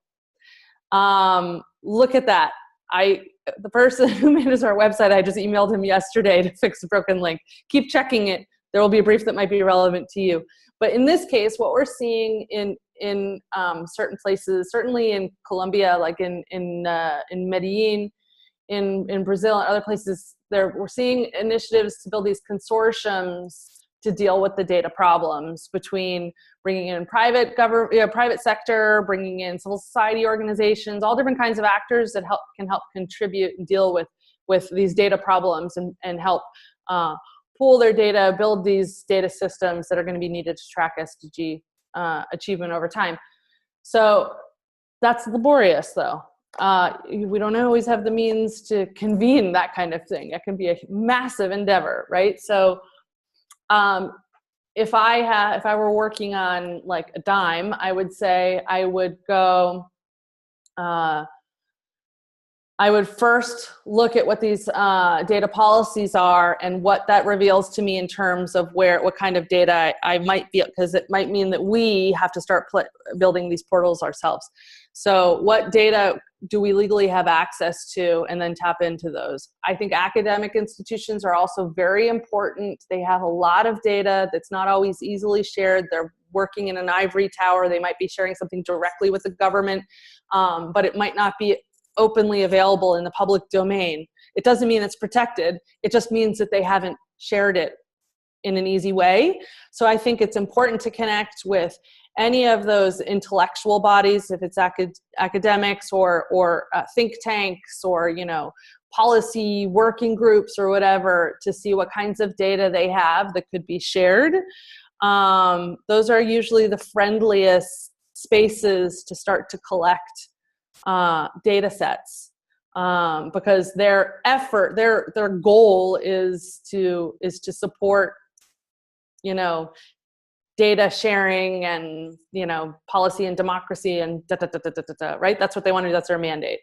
Look at that. The person who manages our website, I just emailed him yesterday to fix the broken link. Keep checking it. There will be a brief that might be relevant to you. But in this case, what we're seeing in certain places, certainly in Colombia, like in Medellin, in Brazil and other places, we're seeing initiatives to build these consortiums to deal with the data problems, between bringing in private sector, bringing in civil society organizations, all different kinds of actors that can help contribute and deal with these data problems and help pool their data, build these data systems that are going to be needed to track SDG achievement over time. So that's laborious, though. We don't always have the means to convene that kind of thing. It can be a massive endeavor, right? So if I were working on like a dime, I would say I would go I would first look at what these data policies are and what that reveals to me in terms of what kind of data I might be, because it might mean that we have to start building these portals ourselves. So what data do we legally have access to, and then tap into those. I think academic institutions are also very important. They have a lot of data that's not always easily shared. They're working in an ivory tower. They might be sharing something directly with the government, but it might not be openly available in the public domain. It doesn't mean it's protected. It just means that they haven't shared it in an easy way. So I think it's important to connect with any of those intellectual bodies, if it's academics or think tanks or, you know, policy working groups or whatever, to see what kinds of data they have that could be shared. Those are usually the friendliest spaces to start to collect data sets, because their effort, their goal is to support, you know, data sharing and, you know, policy and democracy and right? That's what they want to do. That's their mandate.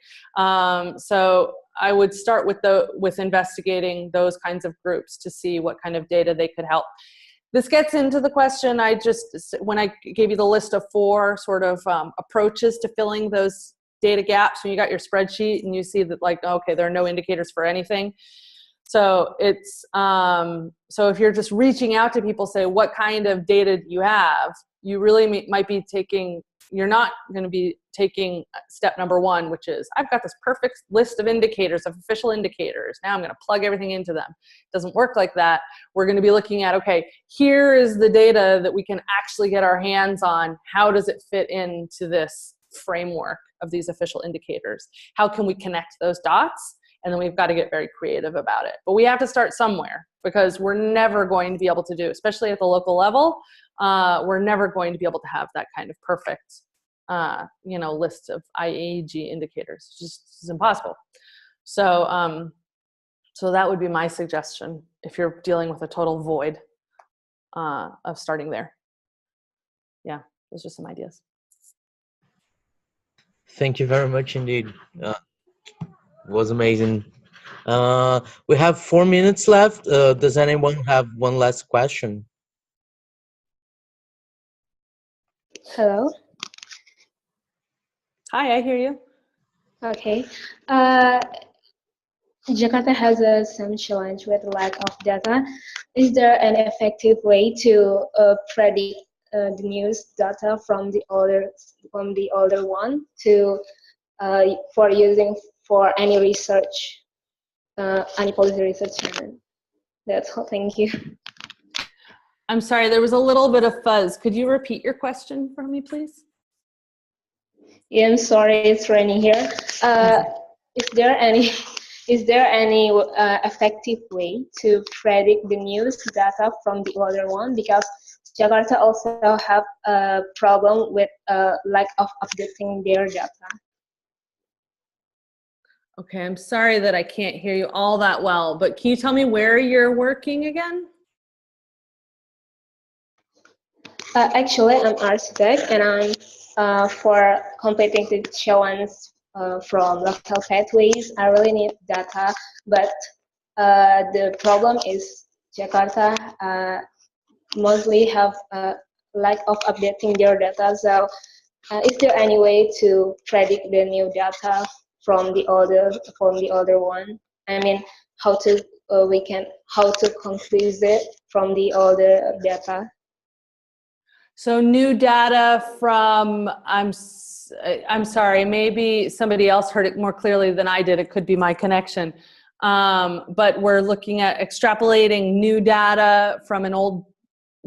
So I would start with investigating those kinds of groups to see what kind of data they could help. This gets into the question when I gave you the list of 4 sort of approaches to filling those data gaps, when you got your spreadsheet and you see that, like, okay, there are no indicators for anything. So it's, so if you're just reaching out to people, say, what kind of data do you have? You really might be you're not going to be taking step number 1, which is, I've got this perfect list of indicators, of official indicators. Now I'm going to plug everything into them. It doesn't work like that. We're going to be looking at, okay, here is the data that we can actually get our hands on. How does it fit into this framework of these official indicators? How can we connect those dots? And then we've got to get very creative about it. But we have to start somewhere, because we're never going to be able to do, especially at the local level, we're never going to be able to have that kind of perfect, you know, list of IAG indicators. It's impossible. So, so that would be my suggestion if you're dealing with a total void, of starting there. Yeah, those are some ideas. Thank you very much indeed. It was amazing. We have 4 minutes left. Does anyone have one last question? Hello. Hi, I hear you. Okay. Jakarta has some challenge with lack of data. Is there an effective way to predict the news data from the older one to for using for any research, any policy research? That's all. Thank you. I'm sorry, there was a little bit of fuzz. Could you repeat your question for me, please? Yeah, I'm sorry, it's raining here. Is there any effective way to predict the news data from the other one? Because Jakarta also have a problem with lack of updating their data. Okay, I'm sorry that I can't hear you all that well, but can you tell me where you're working again? Actually, I'm architect, and I'm for completing the challenge from local pathways. I really need data, but the problem is Jakarta mostly have a lack of updating their data. So, is there any way to predict the new data from the older one? I mean, how to conclude it from the older data? So new data from, I'm sorry, maybe somebody else heard it more clearly than I did. It could be my connection. But we're looking at extrapolating new data from an old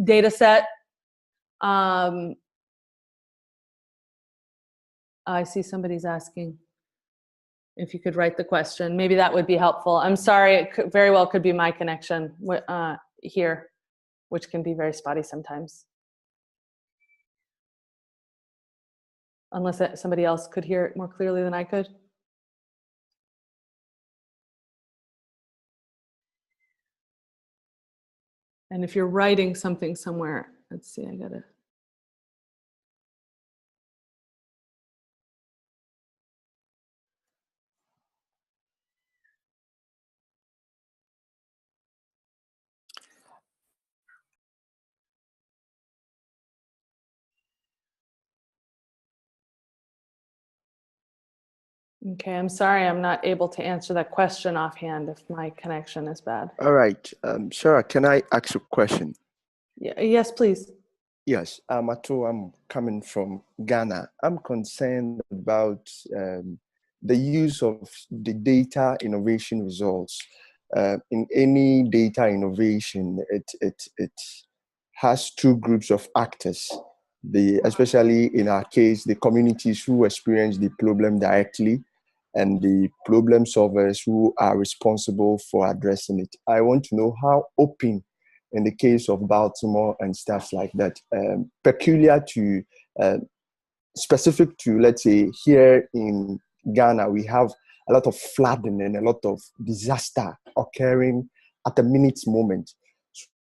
data set. I see somebody's asking if you could write the question. Maybe that would be helpful. I'm sorry, it very well could be my connection here, which can be very spotty sometimes. Unless somebody else could hear it more clearly than I could. And if you're writing something somewhere, let's see, I gotta. Okay, I'm sorry I'm not able to answer that question offhand if my connection is bad. All right. Sarah, can I ask a question? Yeah, yes, please. Yes, Ato, I'm coming from Ghana. I'm concerned about the use of the data innovation results. In any data innovation, it has two groups of actors. Especially in our case, the communities who experience the problem directly, and the problem solvers who are responsible for addressing it. I want to know how open, in the case of Baltimore and stuff like that, peculiar to, specific to, let's say, here in Ghana, we have a lot of flooding and a lot of disaster occurring at a minute's moment.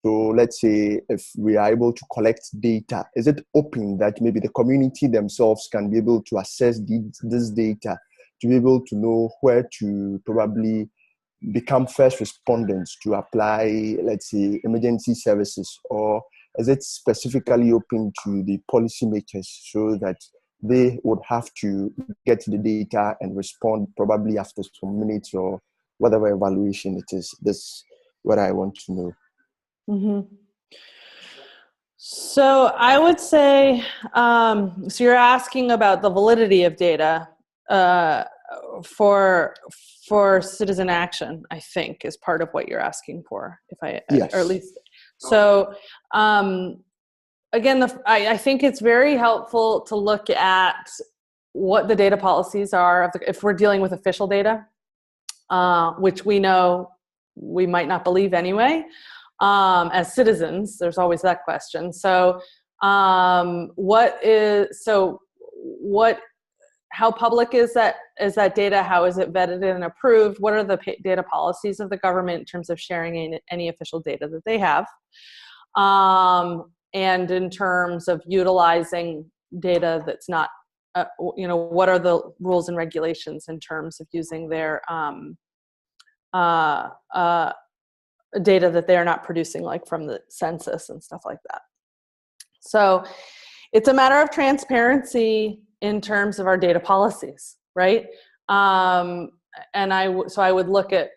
So let's say if we are able to collect data, is it open that maybe the community themselves can be able to access this data to be able to know where to probably become first respondents to apply, let's say, emergency services? Or is it specifically open to the policymakers so that they would have to get the data and respond probably after some minutes or whatever evaluation it is? That's what I want to know. Mm-hmm. So I would say, so you're asking about the validity of data for citizen action, I think, is part of what you're asking for, Yes. or at least. So again, I think it's very helpful to look at what the data policies are if we're dealing with official data, which we know we might not believe anyway. As citizens, there's always that question. So, how public is that data? How is it vetted and approved? What are the data policies of the government in terms of sharing any official data that they have? And in terms of utilizing data that's not, what are the rules and regulations in terms of using their data that they're not producing, like from the census and stuff like that. So it's a matter of transparency in terms of our data policies, right? And I would look at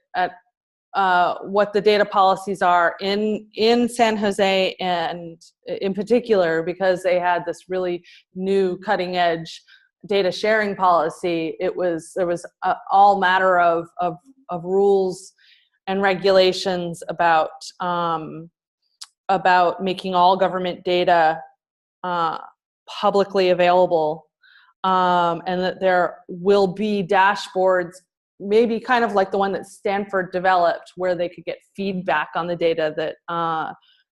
what the data policies are in San Jose, and in particular because they had this really new cutting edge data sharing policy. There was all matter of rules and regulations about making all government data publicly available, and that there will be dashboards, maybe kind of like the one that Stanford developed, where they could get feedback on the data that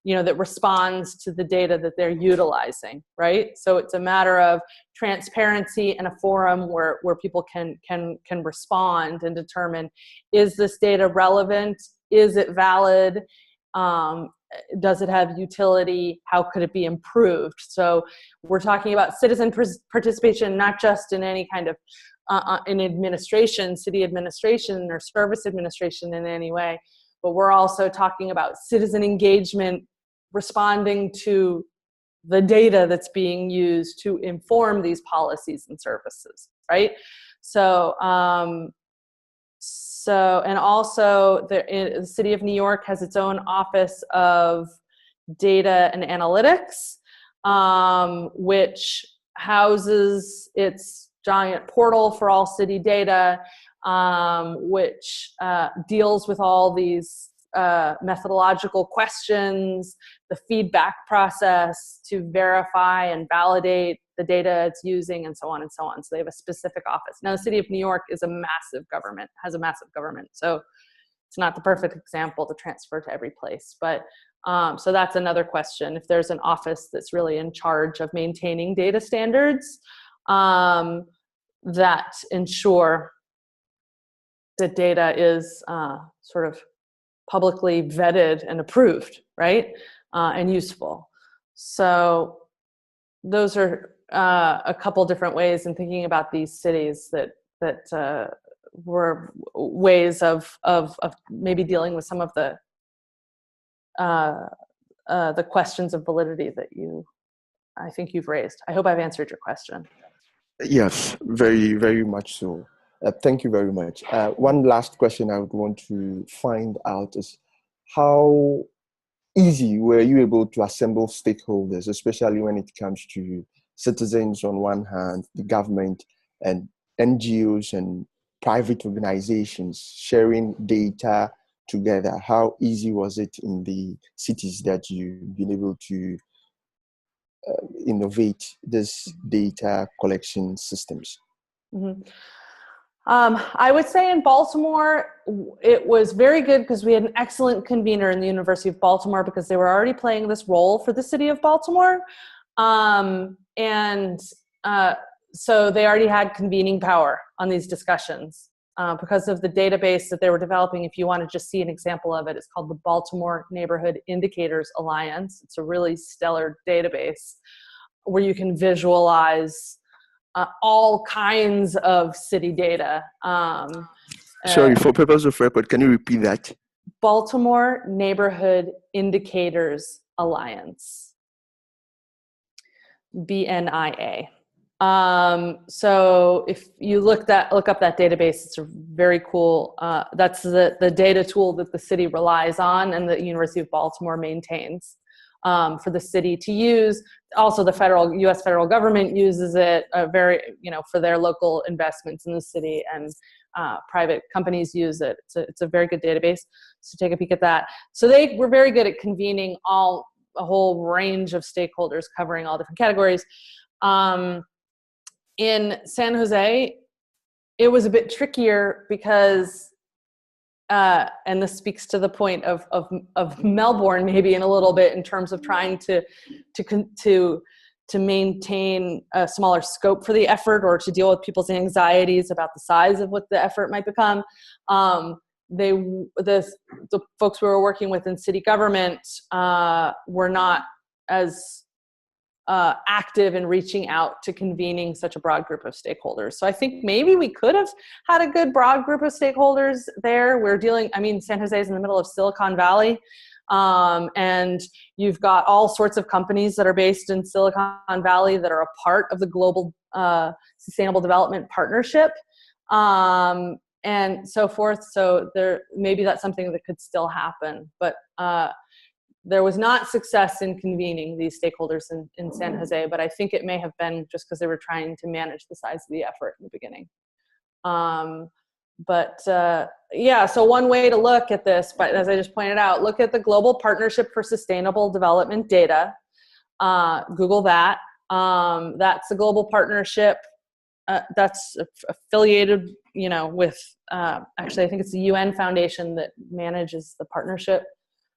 that responds to the data that they're utilizing, right? So it's a matter of transparency and a forum where people can respond and determine, is this data relevant? Is it valid? Does it have utility? How could it be improved? So we're talking about citizen participation, not just in any kind of in administration, city administration or service administration in any way, but we're also talking about citizen engagement, responding to the data that's being used to inform these policies and services, right? So, and also the City of New York has its own Office of Data and Analytics, which houses its giant portal for all city data, which deals with all these methodological questions, the feedback process to verify and validate the data it's using, and so on and so on. So they have a specific office. Now, the City of New York is a massive government, has a massive government. So it's not the perfect example to transfer to every place. But so that's another question. If there's an office that's really in charge of maintaining data standards that ensure that data is sort of publicly vetted and approved, right? And useful. So those are a couple different ways in thinking about these cities that were ways of maybe dealing with some of the questions of validity that I think you've raised. I hope I've answered your question. Yes, very, very much so. Thank you very much. One last question I would want to find out is how easy were you able to assemble stakeholders, especially when it comes to citizens on one hand, the government, and NGOs and private organizations sharing data together? How easy was it in the cities that you've been able to innovate this data collection systems? Mm-hmm. I would say in Baltimore, it was very good because we had an excellent convener in the University of Baltimore because they were already playing this role for the city of Baltimore. So they already had convening power on these discussions because of the database that they were developing. If you want to just see an example of it, it's called the Baltimore Neighborhood Indicators Alliance. It's a really stellar database where you can visualize all kinds of city data. Sorry, for purpose of record, can you repeat that? Baltimore Neighborhood Indicators Alliance, BNIA. So if you look up that database, it's a very cool, that's the data tool that the city relies on and the University of Baltimore maintains for the city to use. Also the US federal government uses it for their local investments in the city, and private companies use it. It's a very good database. So take a peek at that. So they were very good at convening a whole range of stakeholders covering all different categories. In San Jose, it was a bit trickier because, and this speaks to the point of Melbourne maybe in a little bit in terms of trying to maintain a smaller scope for the effort or to deal with people's anxieties about the size of what the effort might become. The folks we were working with in city government were not as active in reaching out to convening such a broad group of stakeholders. So I think maybe we could have had a good broad group of stakeholders there. San Jose is in the middle of Silicon Valley, and you've got all sorts of companies that are based in Silicon Valley that are a part of the global Sustainable Development Partnership, and so forth. So maybe that's something that could still happen, but there was not success in convening these stakeholders in San Jose, but I think it may have been just because they were trying to manage the size of the effort in the beginning. So one way to look at this, but as I just pointed out, look at the Global Partnership for Sustainable Development Data. Google that. That's a global partnership that's affiliated, with, actually, I think it's the UN Foundation that manages the partnership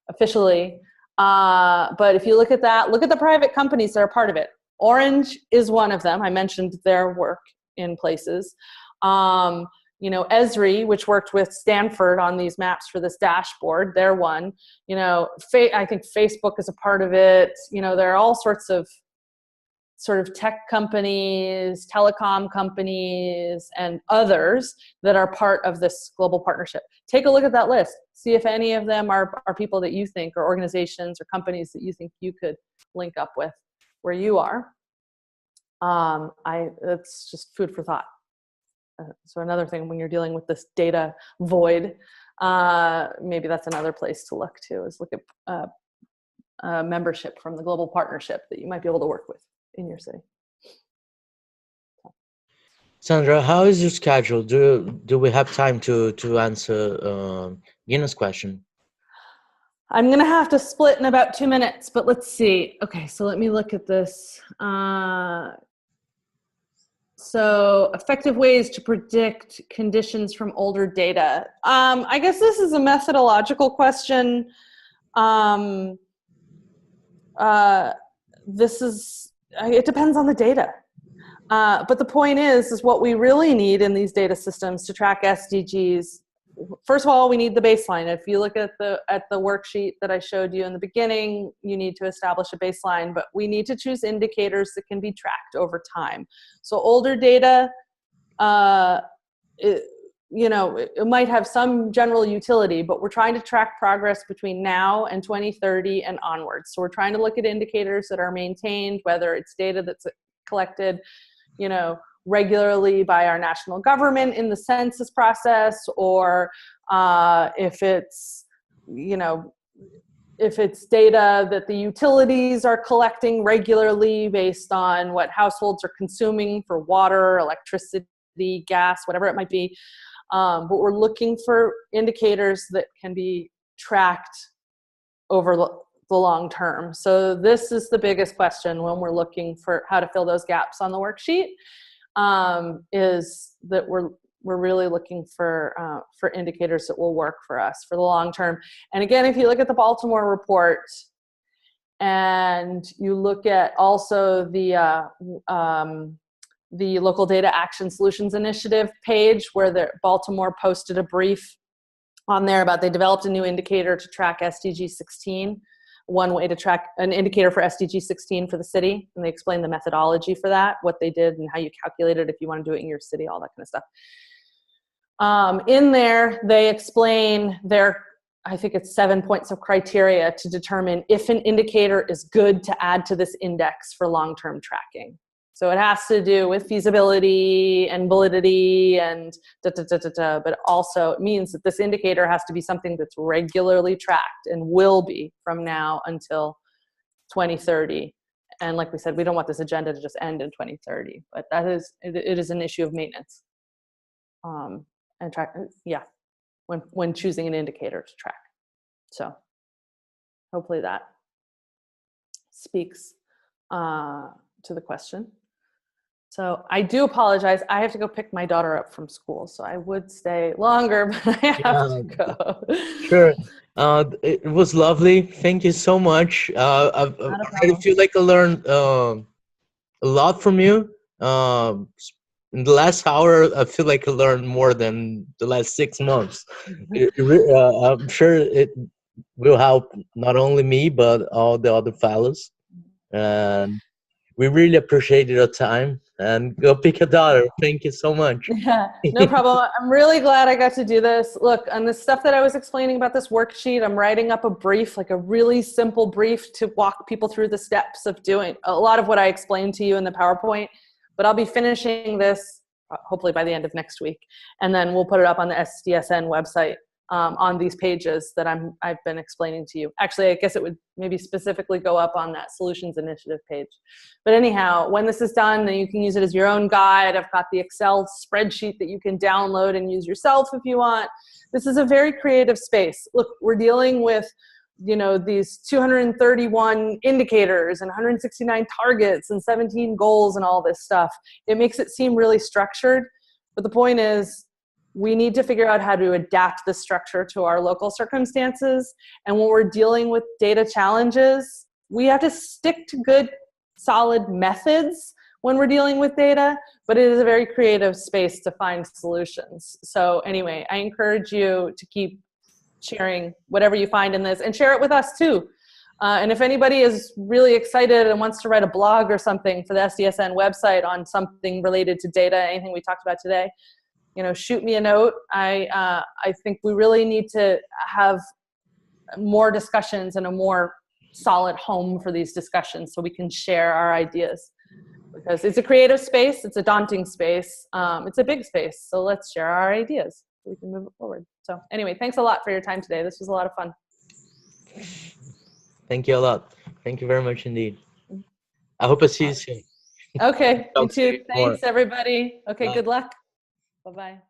officially. But if you look at that, look at the private companies that are part of it. Orange is one of them. I mentioned their work in places. Esri, which worked with Stanford on these maps for this dashboard, they're one. I think Facebook is a part of it. There are all sorts of sort of tech companies, telecom companies, and others that are part of this global partnership. Take a look at that list. See if any of them are people that you think, or organizations or companies that you think you could link up with where you are. That's just food for thought. So another thing when you're dealing with this data void, maybe that's another place to look to, is look at membership from the global partnership that you might be able to work with in your city. Sandra, how is your schedule? Do we have time to answer Gina's question? I'm going to have to split in about 2 minutes, but let's see. Okay, so let me look at this. So effective ways to predict conditions from older data. I guess this is a methodological question. It depends on the data. But the point is what we really need in these data systems to track SDGs. First of all, we need the baseline. If you look at the worksheet that I showed you in the beginning, you need to establish a baseline, but we need to choose indicators that can be tracked over time. So older data, it might have some general utility, but we're trying to track progress between now and 2030 and onwards. So we're trying to look at indicators that are maintained, whether it's data that's collected, regularly by our national government in the census process, or if it's, you know, if it's data that the utilities are collecting regularly based on what households are consuming for water, electricity, gas, whatever it might be. But we're looking for indicators that can be tracked over the long term. So this is the biggest question when we're looking for how to fill those gaps on the worksheet, is that we're really looking for indicators that will work for us for the long term. And again, if you look at the Baltimore report and you look at also the Local Data Action Solutions Initiative page, where Baltimore posted a brief on there about they developed a new indicator to track SDG 16, one way to track an indicator for SDG 16 for the city, and they explain the methodology for that, what they did and how you calculate it if you want to do it in your city, all that kind of stuff. In there, they explain their, I think it's 7 points of criteria to determine if an indicator is good to add to this index for long-term tracking. So it has to do with feasibility and validity and but also it means that this indicator has to be something that's regularly tracked and will be from now until 2030. And like we said, we don't want this agenda to just end in 2030, but that is, it is an issue of maintenance. And track, yeah, when choosing an indicator to track. So hopefully that speaks to the question. So I do apologize. I have to go pick my daughter up from school, so I would stay longer, but I have to go. Sure. It was lovely. Thank you so much. I really feel like I learned a lot from you. In the last hour, I feel like I learned more than the last 6 months. I'm sure it will help not only me, but all the other fellows. And we really appreciate your time. And go pick a daughter. Thank you so much. Yeah, no problem. I'm really glad I got to do this. Look, on the stuff that I was explaining about this worksheet, I'm writing up a brief, like a really simple brief to walk people through the steps of doing a lot of what I explained to you in the PowerPoint. But I'll be finishing this hopefully by the end of next week. And then we'll put it up on the SDSN website on these pages that I've been explaining to you. Actually, I guess it would maybe specifically go up on that Solutions Initiative page. But anyhow, when this is done, then you can use it as your own guide. I've got the Excel spreadsheet that you can download and use yourself if you want. This is a very creative space. Look, we're dealing with, you know, these 231 indicators and 169 targets and 17 goals and all this stuff. It makes it seem really structured, but the point is, we need to figure out how to adapt the structure to our local circumstances. And when we're dealing with data challenges, we have to stick to good, solid methods when we're dealing with data, but it is a very creative space to find solutions. So anyway, I encourage you to keep sharing whatever you find in this and share it with us too. And if anybody is really excited and wants to write a blog or something for the SDSN website on something related to data, anything we talked about today, you know, shoot me a note. I think we really need to have more discussions and a more solid home for these discussions so we can share our ideas. Because it's a creative space, it's a daunting space, it's a big space. So let's share our ideas so we can move it forward. So anyway, thanks a lot for your time today. This was a lot of fun. Thank you a lot. Thank you very much indeed. I hope I see you soon. Okay, you Talk to too. you more. Thanks, everybody. Okay, Bye. good luck. Bye-bye.